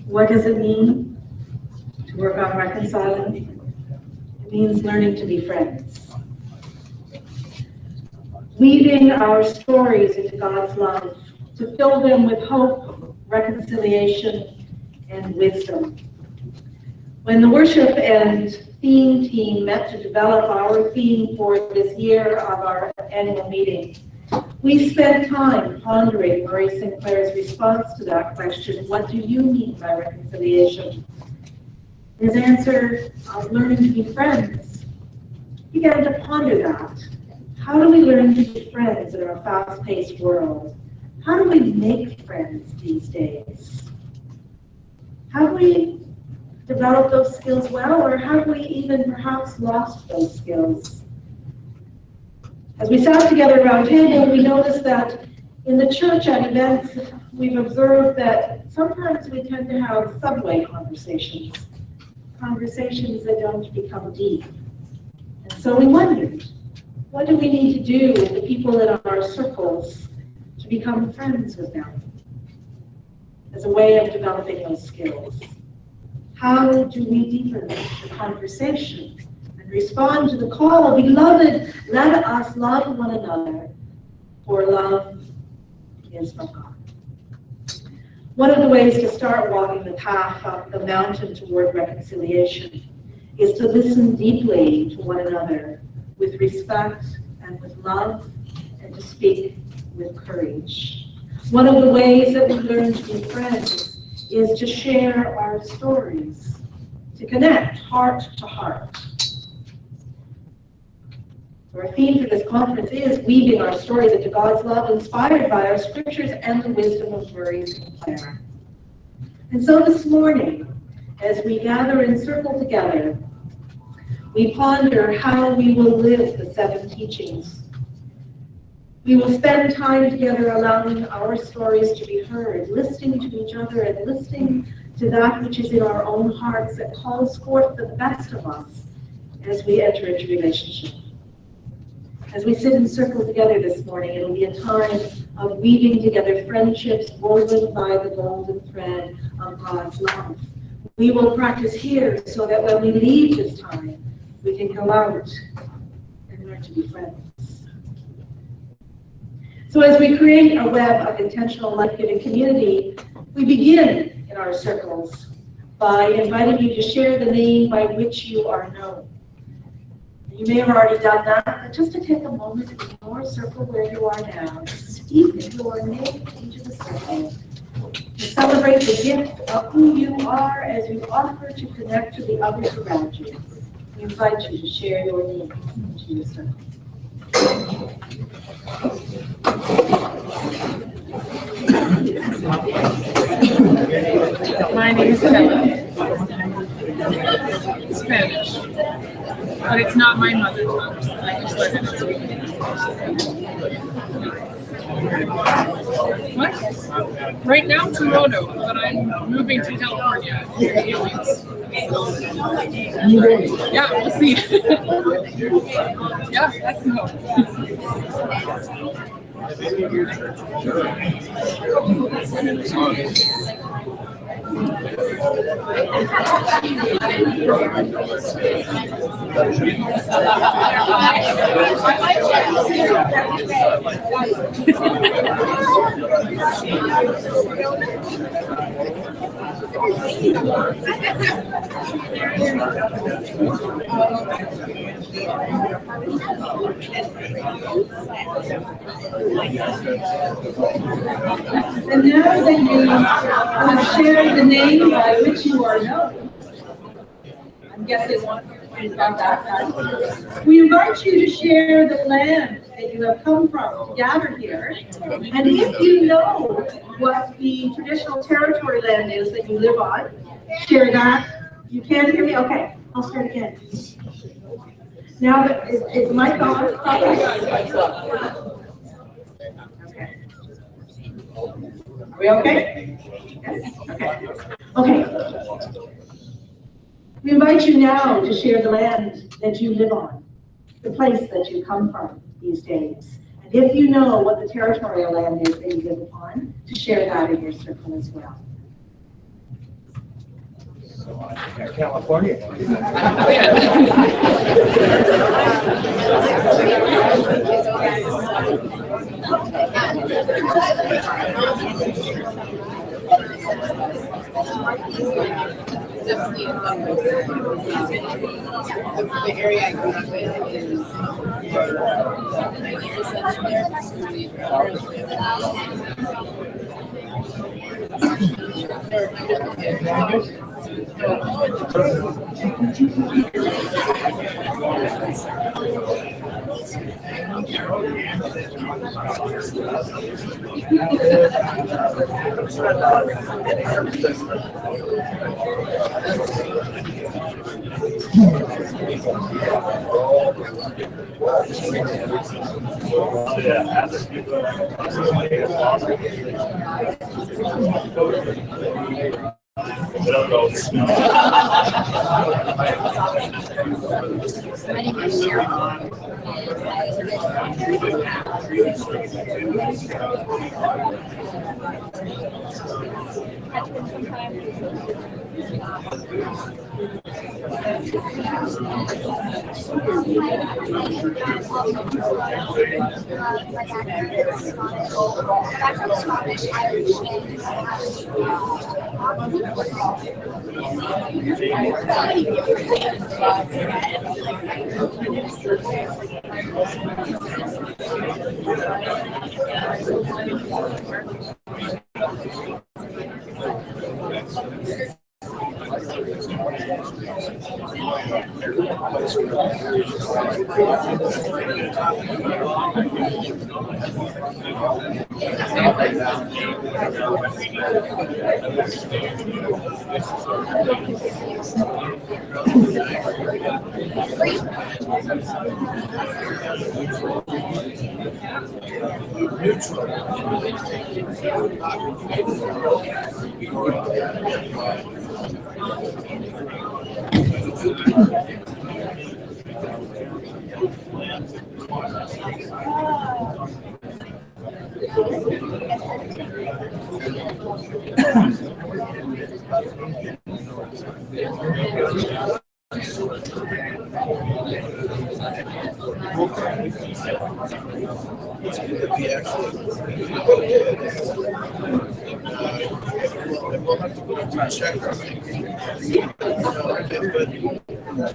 What does it mean to work on reconciling? It means learning to be friends. Weaving our stories into God's love to fill them with hope, reconciliation, and wisdom. When the worship and theme team met to develop our theme for this year of our annual meeting, we spent time pondering Murray Sinclair's response to that question, what do you mean by reconciliation? His answer of learning to be friends. He began to ponder that. How do we learn to be friends in our fast-paced world? How do we make friends these days? Have we developed those skills well, or have we even perhaps lost those skills? As we sat together around a table, we noticed that in the church at events, we've observed that sometimes we tend to have subway conversations, conversations that don't become deep. And so we wondered, what do we need to do with the people in our circles to become friends with them as a way of developing those skills? How do we deepen the conversation? Respond to the call, beloved, let us love one another, for love is from God. One of the ways to start walking the path up the mountain toward reconciliation is to listen deeply to one another with respect and with love, and to speak with courage. One of the ways that we learn to be friends is to share our stories, to connect heart to heart. Our theme for this conference is weaving our stories into God's love, inspired by our scriptures and the wisdom of Murray Sinclair. And so this morning, as we gather and circle together, we ponder how we will live the 7 teachings. We will spend time together allowing our stories to be heard, listening to each other and listening to that which is in our own hearts that calls forth the best of us as we enter into relationship. As we sit and circle together this morning, it'll be a time of weaving together friendships woven by the golden thread of God's love. We will practice here so that when we leave this time, we can go out and learn to be friends. So as we create a web of intentional life-giving community, we begin in our circles by inviting you to share the name by which you are known. You may have already done that, but just to take a moment in your circle where you are now, Keep your name into the circle. To celebrate the gift of who you are as you offer to connect to the others around you. We invite you to share your name into your circle. My name is Bella. Spanish, but it's not my mother tongue. I just learned it. What? Right now, Toronto, but I'm moving to California in a few weeks. Yeah, we'll see. Yeah, that's the And now that you have shared the name by which you are known, I'm guessing you've got that right. We invite you to share the land that you have come from, to gather here. And if you know what the traditional territory land is that you live on, share that. You can't hear me? Okay, I'll start again. Now, is the mic on? Okay. Are we okay? Yes? Okay. Okay. We invite you now to share the land that you live on, the place that you come from these days. And if you know what the territorial land is that you live upon, to share that in your circle as well. California. The area I grew up in is not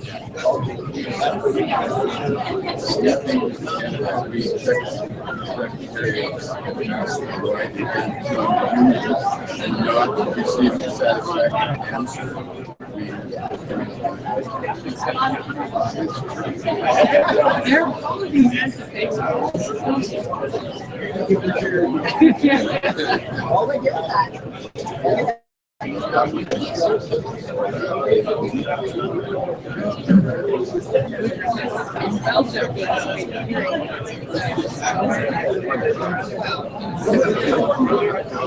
receive the satisfactory answer.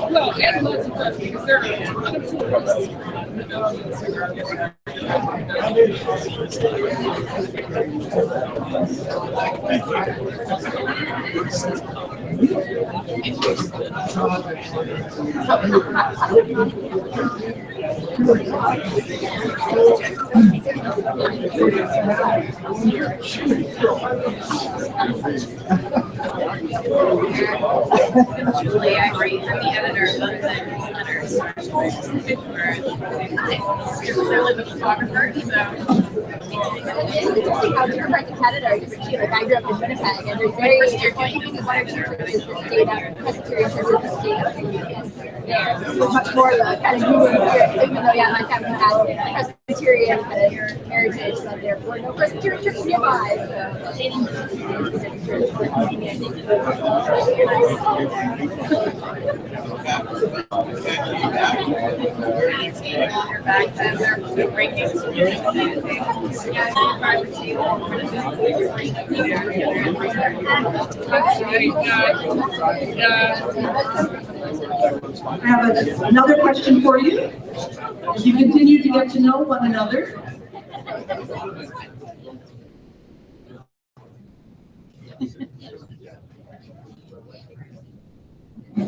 Well, and lots of us, because there are a ton of tourists on Usually I write for the editor of the letters. I live a photographer, How different parts of Canada are different too. Like I grew up in Winnipeg, and there's very one or two churches that stayed up, Presbyterian churches that stayed up in Union. There, so it's much more the kind of Union spirit. So even though my family has Presbyterian kind of heritage, but there were no Presbyterian churches nearby. I have another question for you. As you continue to get to know one another,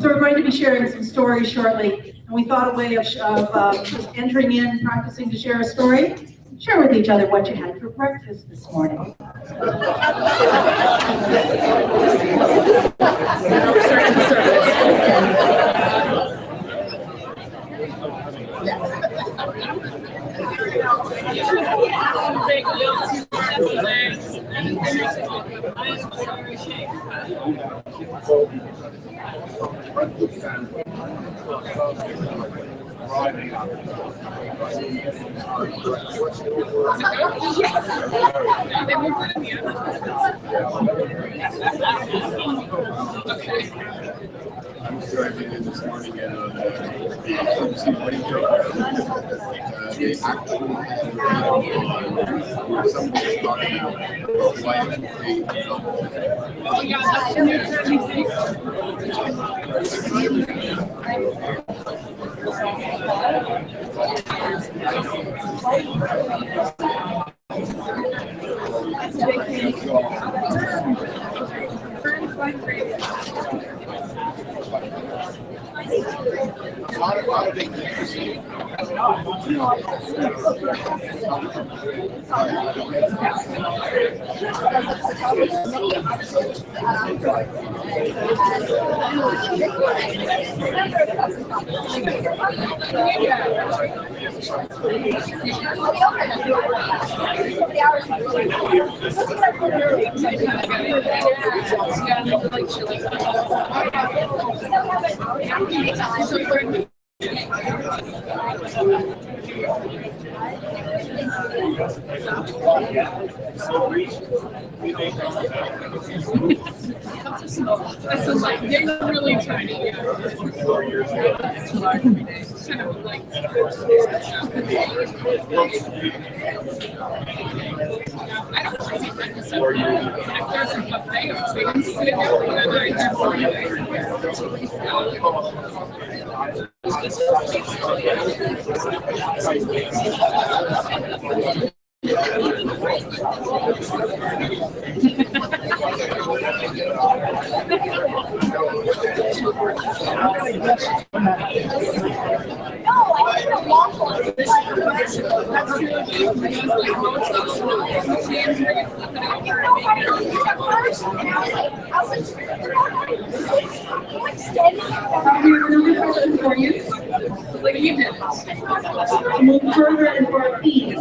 so we're going to be sharing some stories shortly, and we thought a way of just entering in, practicing to share a story. Share with each other what you had for breakfast this morning. I was driving in this morning and on the UCC May they actually had a video on where someone was talking about why they Oh, yeah, that's So like they're really tiny. Yeah. It's kind of like I don't think breakfast every day. If there's a buffet of chicken, sit there whenever I have for for you. Like you did. Move further and for a piece.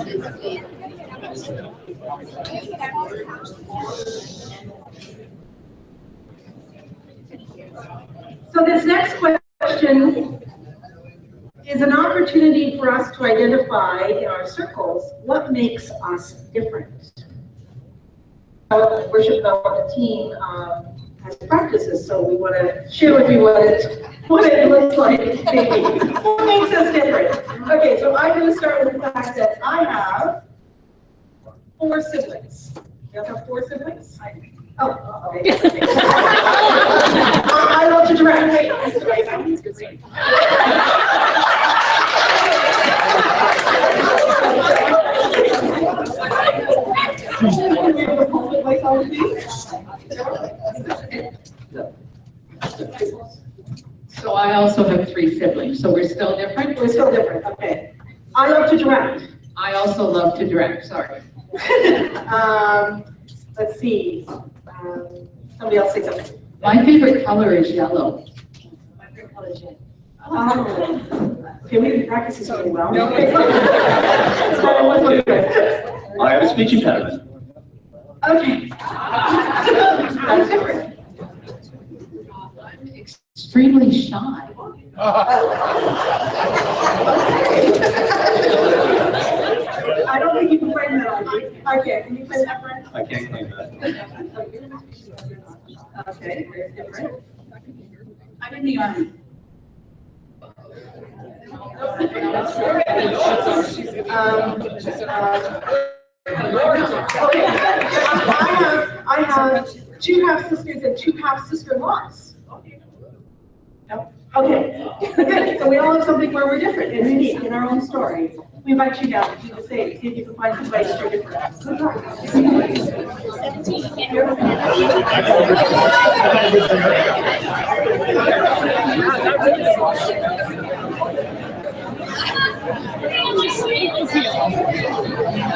So this next question is an opportunity for us to identify in our circles what makes us different. Our worship development team has practices, so we want to share with you what it looks like. What makes us different? Okay, so I'm going to start with the fact that I have 4 siblings. You guys have 4 siblings? Oh, okay. I love to direct. So I also have 3 siblings, so we're still different? We're still different, okay. I love to direct. I also love to direct, sorry. Let's see. Somebody else say something. My favorite color is yellow. My favorite color is yellow. Oh. Okay, we didn't practice this really well. I have a speech impediment. Okay. That's different. I'm extremely shy. I don't think you can frame that on me. Okay, can you frame that, Brent? I can't claim that. Okay, very different. I'm in the Army. Okay. I have 2 half-sisters and 2 half-sister-in-laws. No? Okay. Good. So we all have something where we're different and unique in our own story. We invite you down to do the same. See if you can find some ways you're different. Good luck.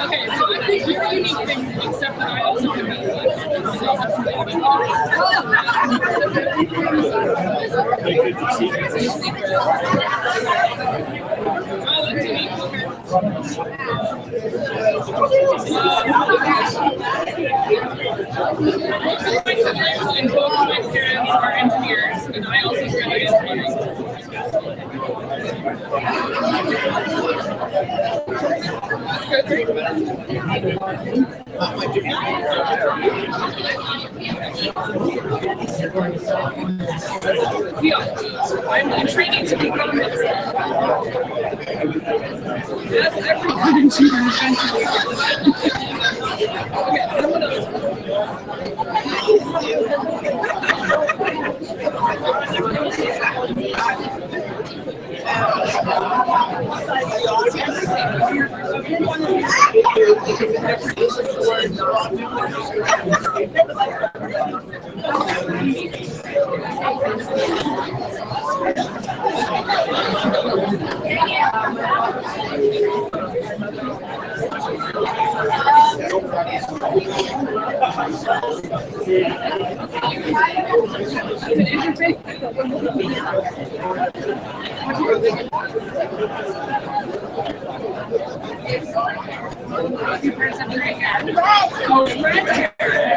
Okay, so I think you're unique things, except that I also can be and both of my parents are engineers, and I also study engineering. Yeah, I'm intriguing to become this. As everyone in June eventually okay, someone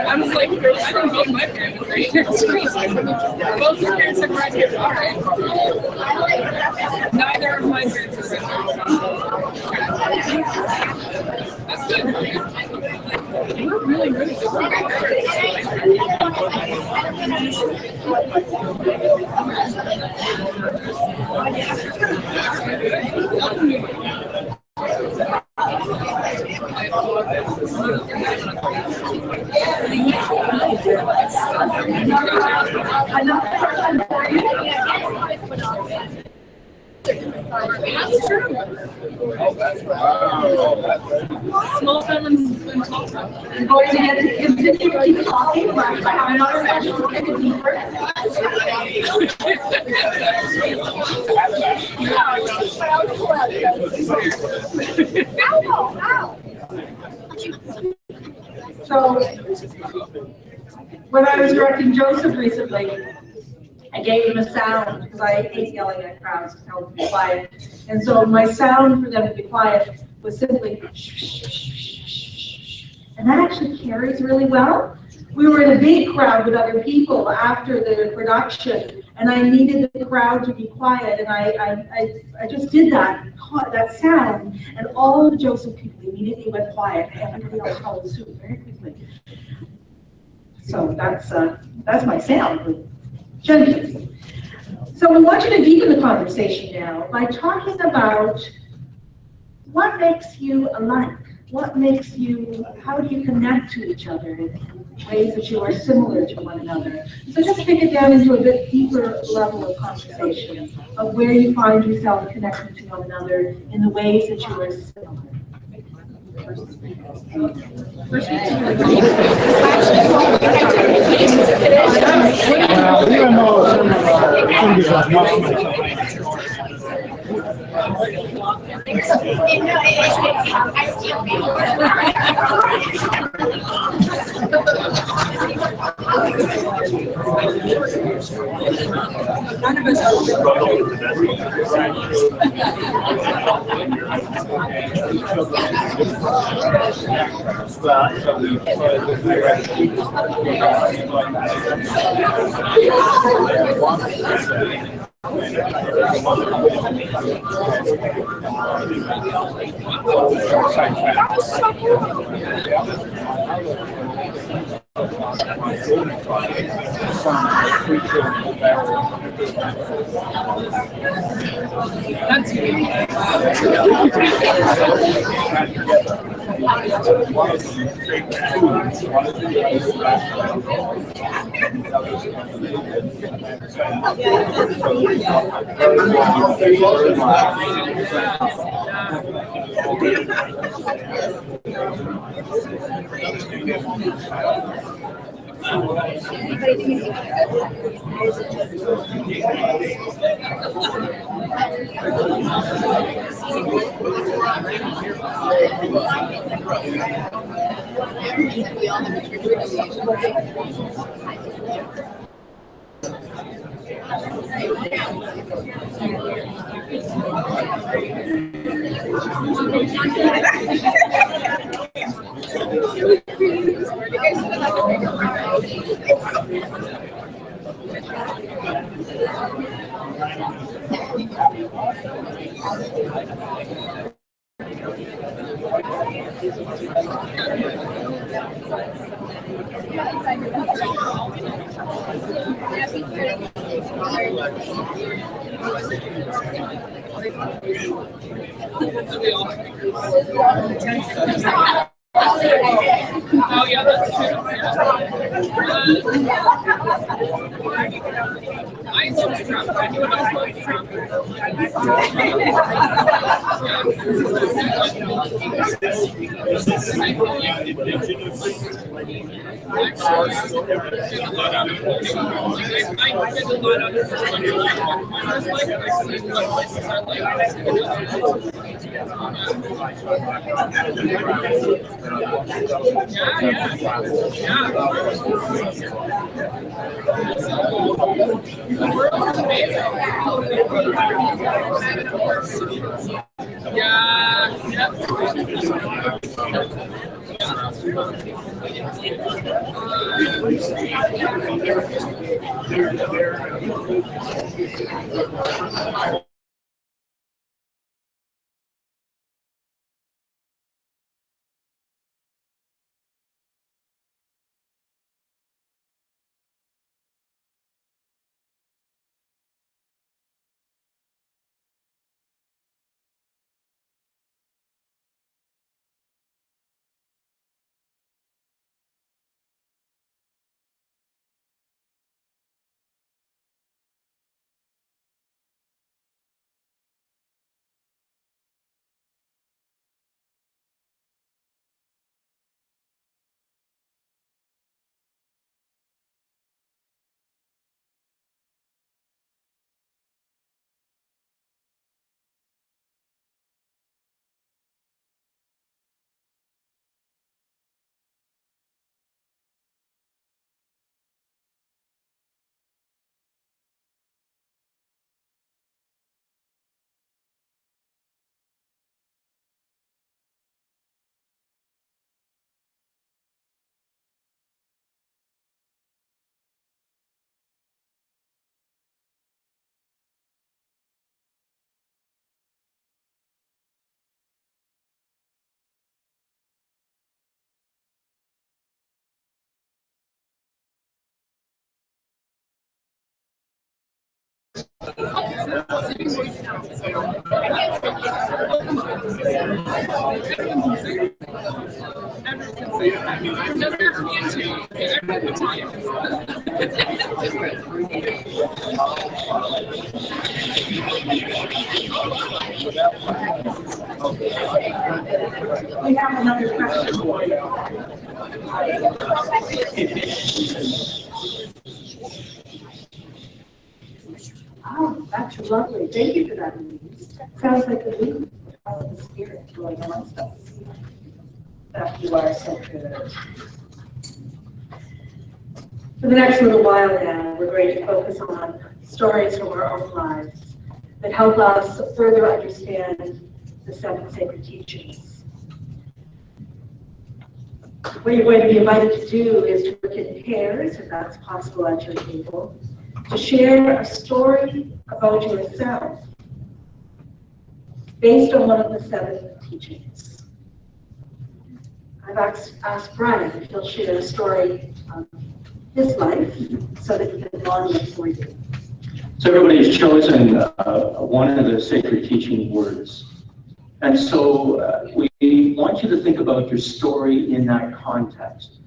I was like, I don't know my parents are great. Both your parents have red hair. All right. Neither of my parents are red hair. That's good. We're really, really That's true. Small feminines been talked about. We're going to get to continue to keep talking. I have another session to get deeper. So, when I was directing Joseph recently, I gave him a sound because I hate yelling at crowds to tell them to be quiet. And so my sound for them to be quiet was simply shh, shh, shh, shh, shh. And that actually carries really well. We were in a big crowd with other people after the production, and I needed the crowd to be quiet, and I just did that sound, and all of the Joseph people immediately went quiet, and everybody else followed suit very quickly. So that's my sound with gently. So we want you to deepen the conversation now by talking about what makes you alike. What makes you, how do you connect to each other in ways that you are similar to one another? So just take it down into a bit deeper level of conversation of where you find yourself connecting to one another in the ways that you are similar. Oh, yeah, that's true. I love to Trump. I knew I was to Trump. Yeah. We have another question for you. Oh, that's lovely. Thank you for that, Louise. Sounds like a new spirit going amongst us. That you are so good. For the next little while now, we're going to focus on stories from our own lives that help us further understand the 7 sacred teachings. What you're going to be invited to do is to work in pairs, if that's possible at your table, to share a story about yourself based on one of the 7 teachings. I've asked Brian if he'll share a story of his life so that he can model it for you. So everybody has chosen one of the sacred teaching words. And so we want you to think about your story in that context,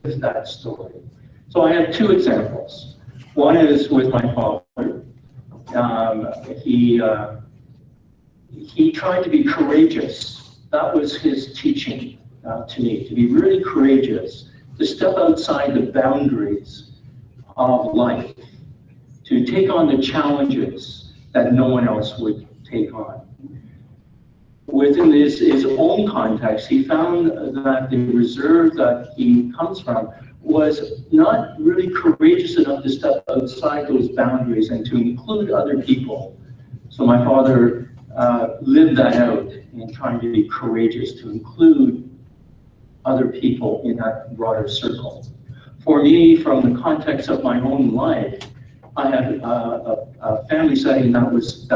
with that story. So I have 2 examples. One is with my father. He tried to be courageous. That was his teaching to me, to be really courageous, to step outside the boundaries of life, to take on the challenges that no one else would take on. Within his own context, he found that the reserve that he comes from was not really courageous enough to step outside those boundaries and to include other people. So my father lived that out in trying to be courageous, to include other people in that broader circle. For me, from the context of my own life, I had a family setting that was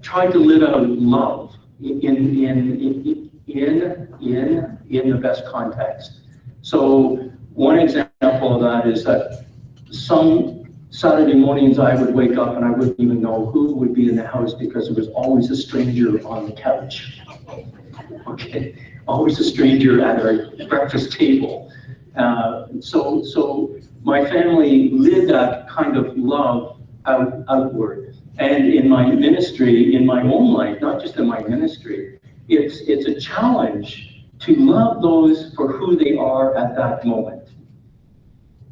tried to live out love in the best context. So one example of that is that some Saturday mornings I would wake up and I wouldn't even know who would be in the house because there was always a stranger on the couch. Okay, always a stranger at our breakfast table. So my family lived that kind of love outward. And in my ministry, in my own life, not just in my ministry, it's a challenge to love those for who they are at that moment.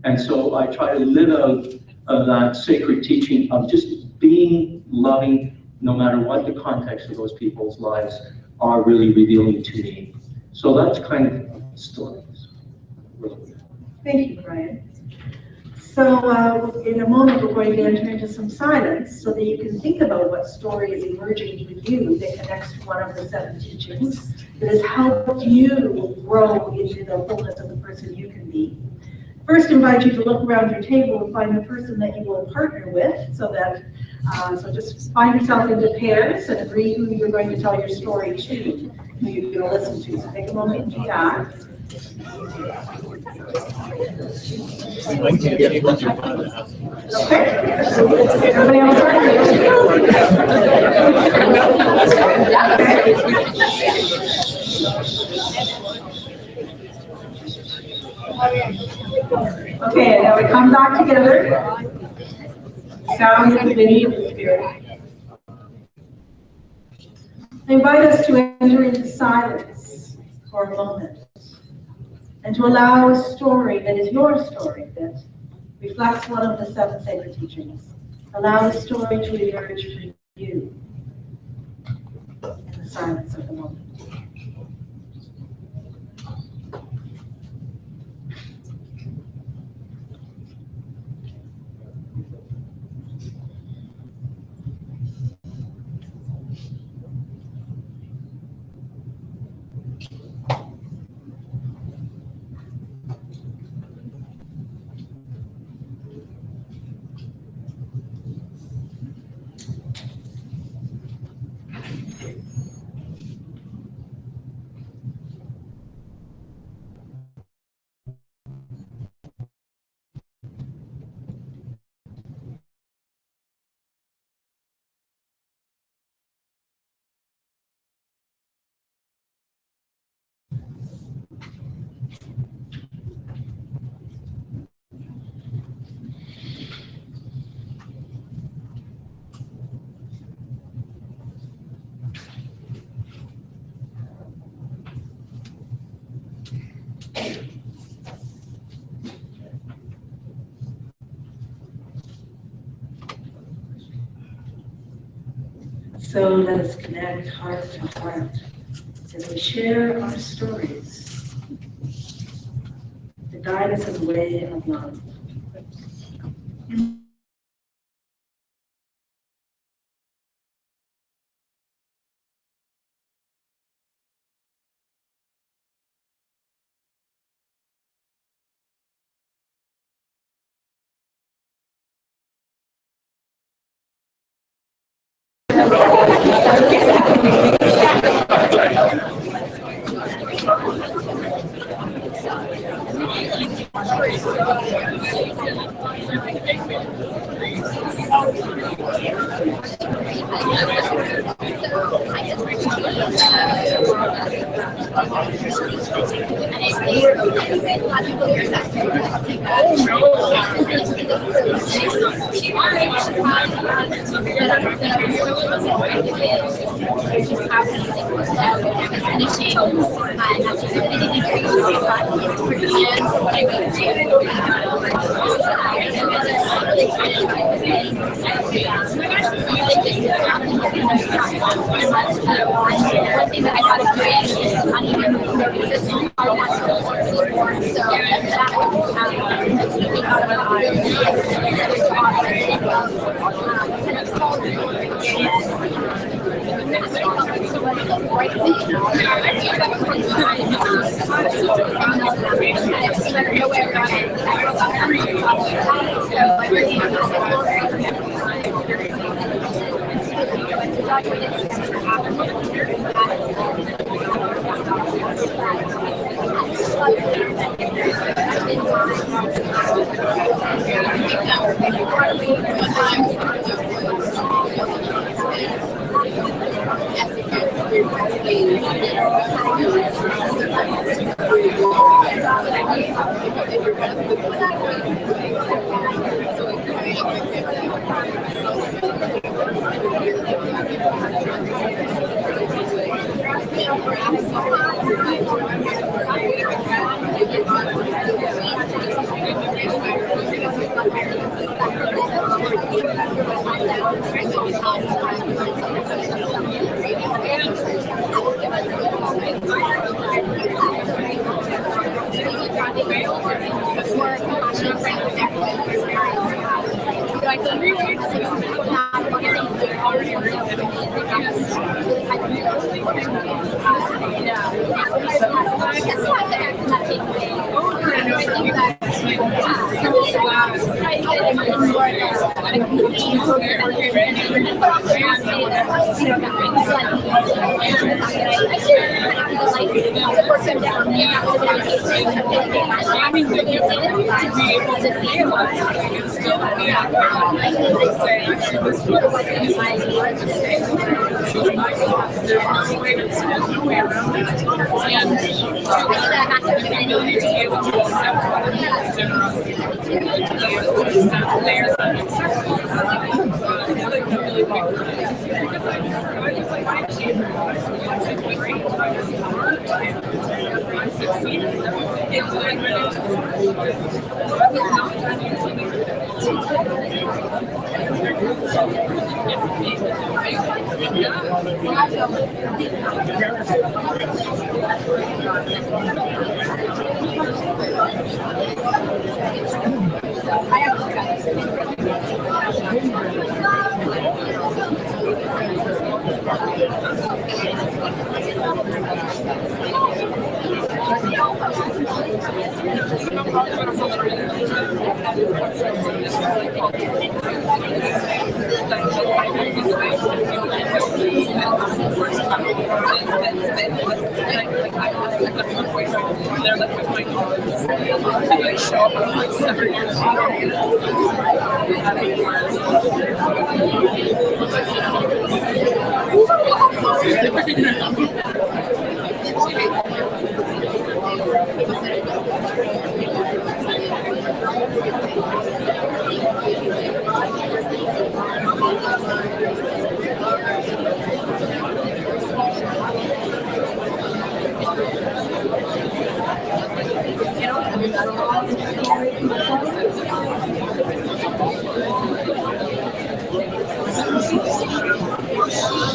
And so I try to live out of that sacred teaching of just being loving, no matter what the context of those people's lives are really revealing to me. So that's kind of stories. Thank you, Brian. So in a moment, we're going to enter into some silence so that you can think about what story is emerging for you that connects to one of the 7 teachings that has helped you grow into the wholeness of the person you can be. First, invite you to look around your table and find the person that you will partner with, so that so just find yourself into pairs and agree who you're going to tell your story to, who you're going to listen to. So take a moment and do that. Okay. Everybody else Okay, now we come back together. Sound and video of the spirit. I invite us to enter into silence for a moment and to allow a story that is your story, that reflects one of the 7 sacred teachings. Allow the story to emerge for you in the silence of the moment. So let us connect heart to heart as we share our stories to guide us in the way of love.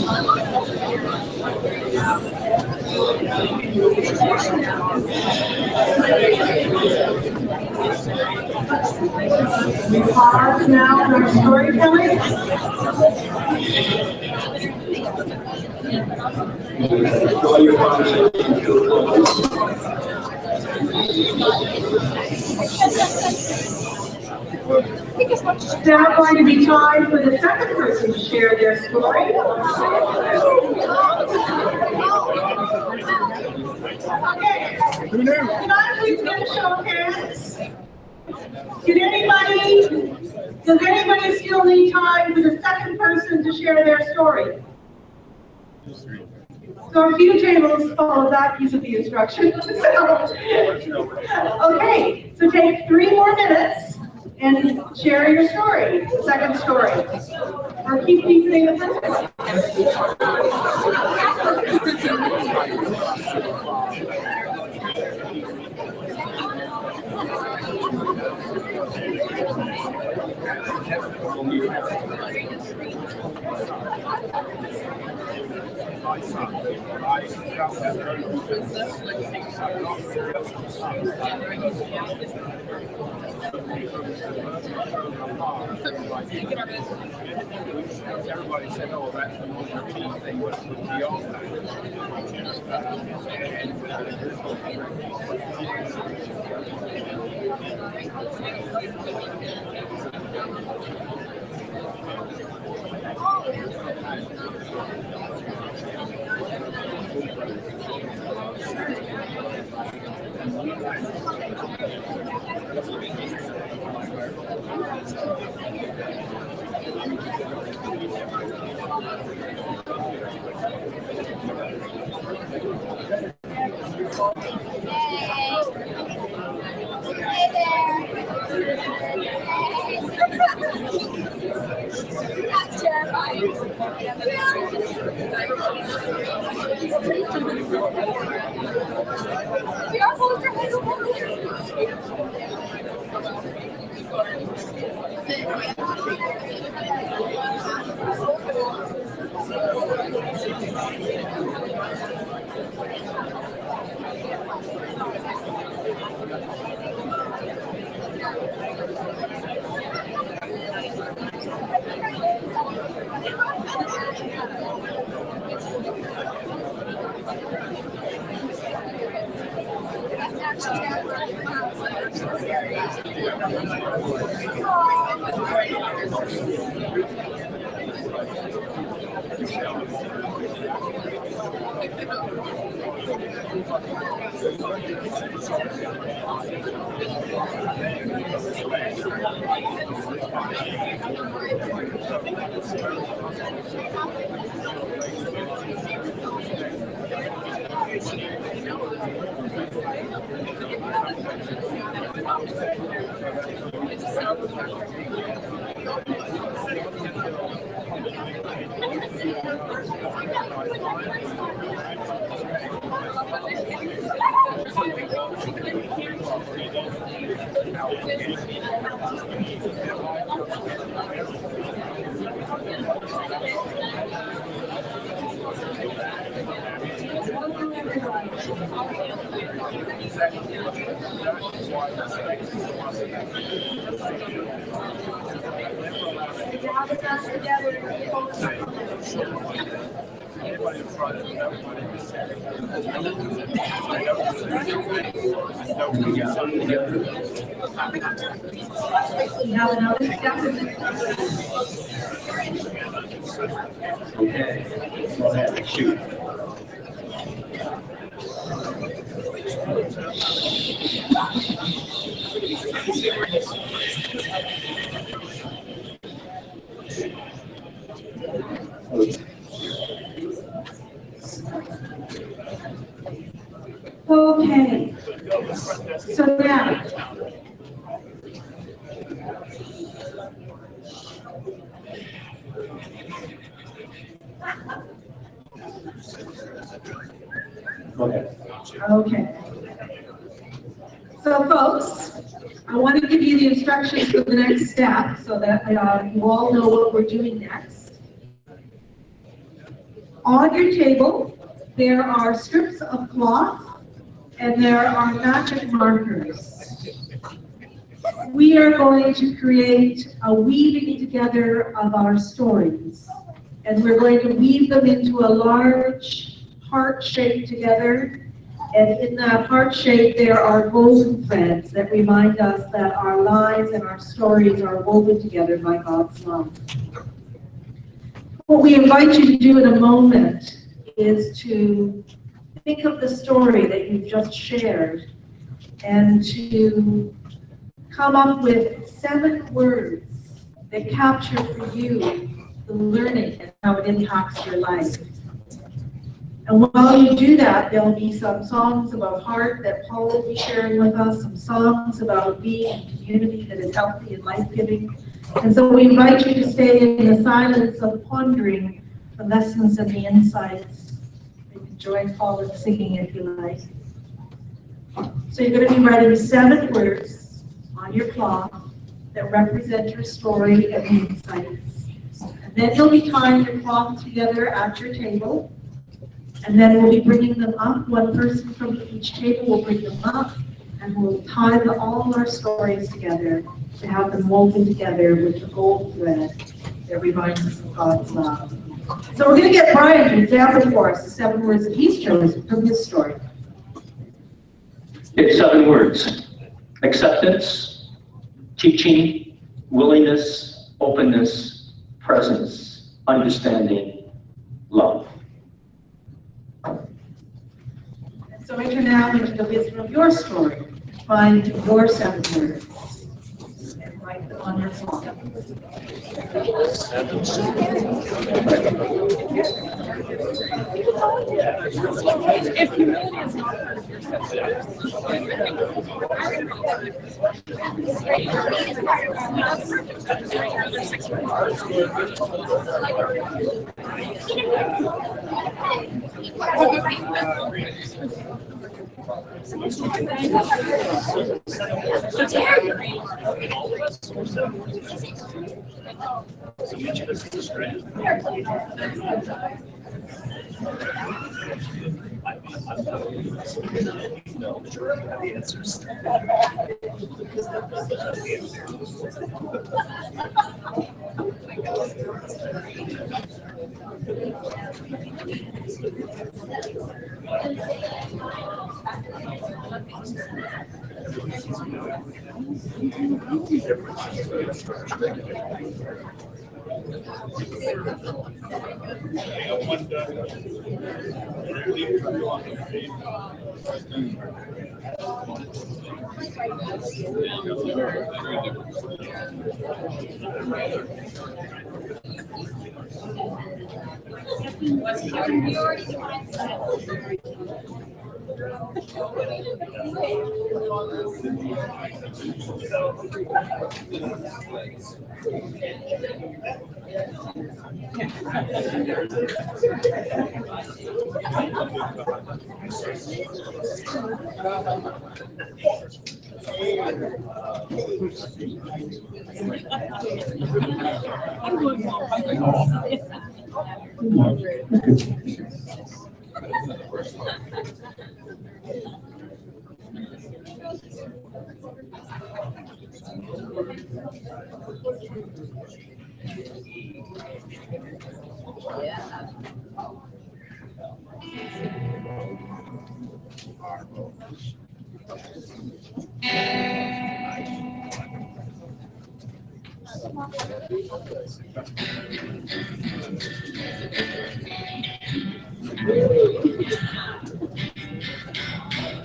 We pause now in our storytelling. It's now going to be time for the second person to share their story. Can I please get a show of hands? Does anybody still need time for the second person to share their story? So a few tables follow that piece of the instruction. Okay, so take 3 more minutes and share your story, the second story. Or keep deepening the first. Everybody said, oh, that's the most routine thing, but beyond That's terrifying. Now another step. Okay, go ahead, shoot. Okay, so now, Go ahead. okay. So folks, I want to give you the instructions for the next step so that you all know what we're doing next. On your table, there are strips of cloth and there are magic markers. We are going to create a weaving together of our stories. And we're going to weave them into a large heart shape together. And in that heart shape, there are golden threads that remind us that our lives and our stories are woven together by God's love. What we invite you to do in a moment is to think of the story that you've just shared and to come up with 7 words that capture for you the learning and how it impacts your life. And while you do that, there'll be some songs about heart that Paul will be sharing with us, some songs about being in a community that is healthy and life-giving. And so we invite you to stay in the silence of pondering the lessons and the insights. You can join Paul in singing if you like. So you're going to be writing 7 words on your cloth that represent your story and the insights. And then you'll be tying your cloth together at your table. And then we'll be bringing them up. One person from each table will bring them up, and we'll tie all our stories together to have them woven together with the gold thread that reminds us of God's love. So we're going to get Brian to examine for us the 7 words that he's chosen from his story. It's 7 words: acceptance, teaching, willingness, openness, presence, understanding, love. So enter now into the wisdom of your story. Find your 7 words and write them on your cloth. If humility is not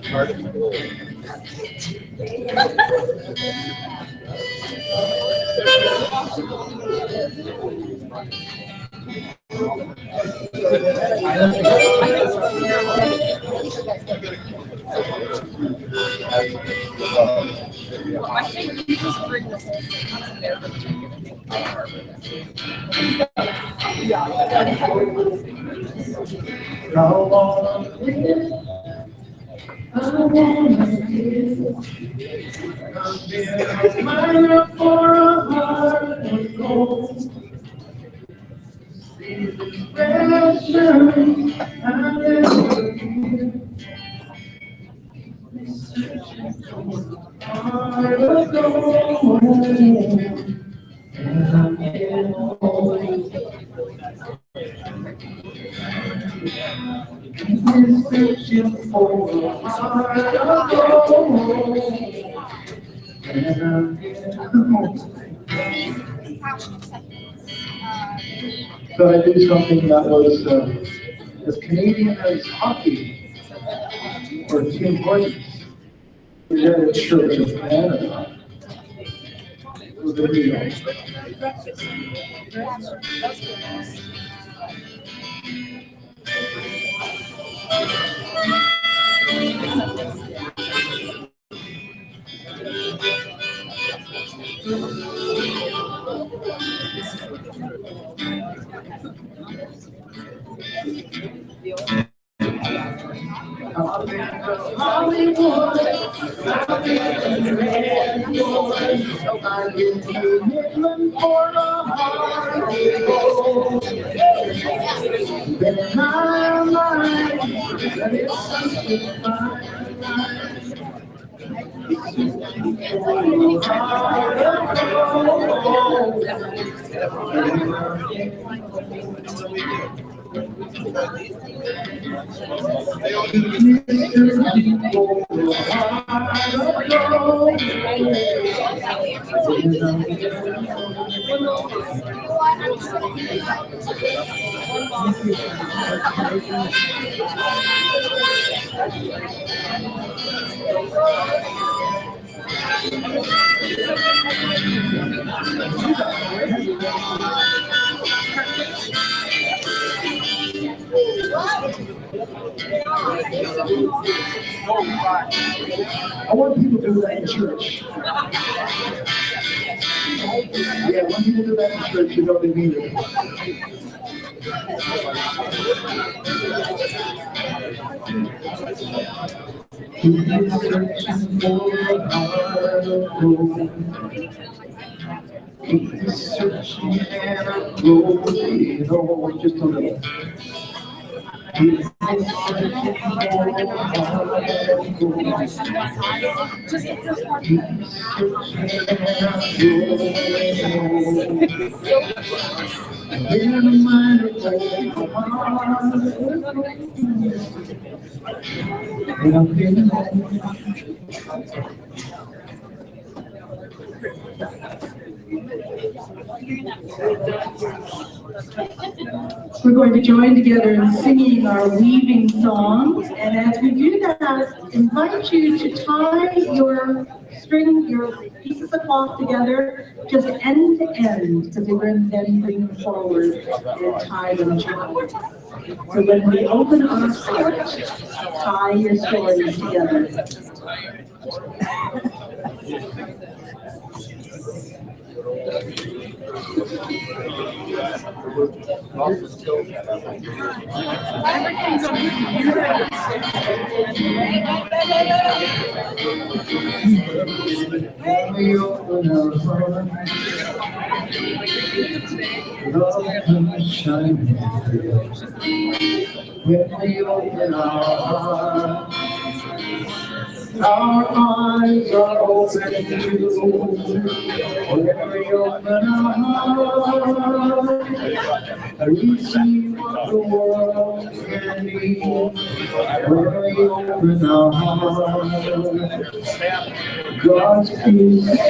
part of your I think you just bring the whole thing up there, but you can make part of it. For a heart of gold. So I did something that was as Canadian as hockey or Tim Hortons. We had a Church of Canada. So there you go. I want people to do that in church. Yeah, when people do that in church, you know they mean it. Keep searching and going, just a little. We're going to join together in singing our weaving songs, and as we do that, invite you to tie your pieces of cloth together, just end to end, because we're going to then bring them forward and tie them together. So when we open our heart, tie your stories together. We open our heart, love comes shining through. When we open our heart, our eyes are open to you. When we open our heart, we see what the world can be. When we open our heart, God's peace is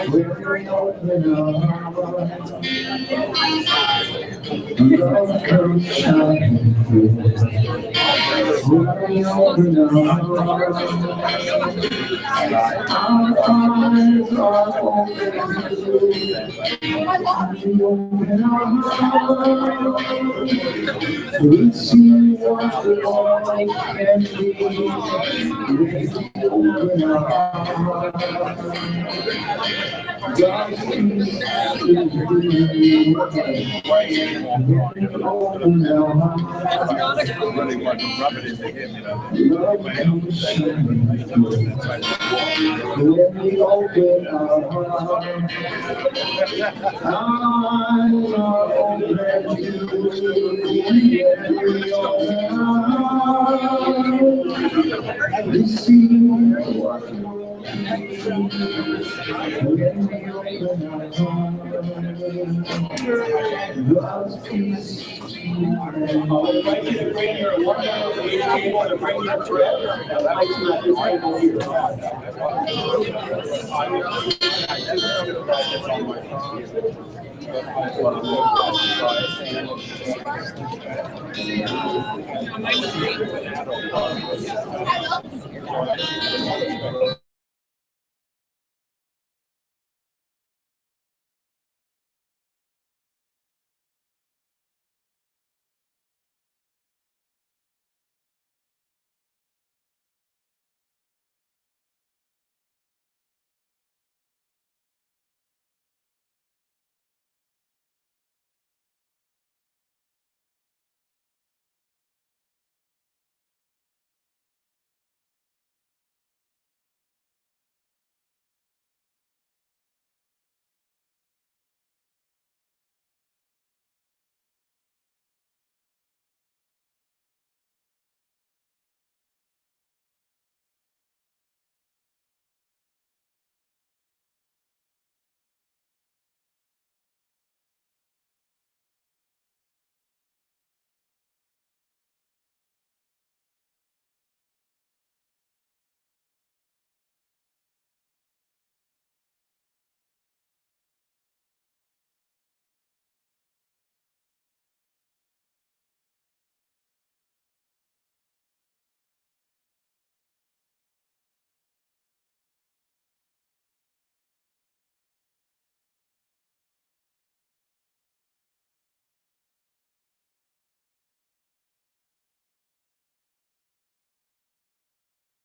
when we open our heart, love comes shining through. When we open our heart, our eyes are open to you. When we open our heart, we see what the world can be. open our hearts. God's peace is really open our hearts. Really want to rub it into him, you know. Love comes when we open our hearts. Eyes are open to when we open our hearts. We see what we when we open our hearts. God's peace. I would invite you to bring your one down to each table to bring your bread. Now, that is not this table here.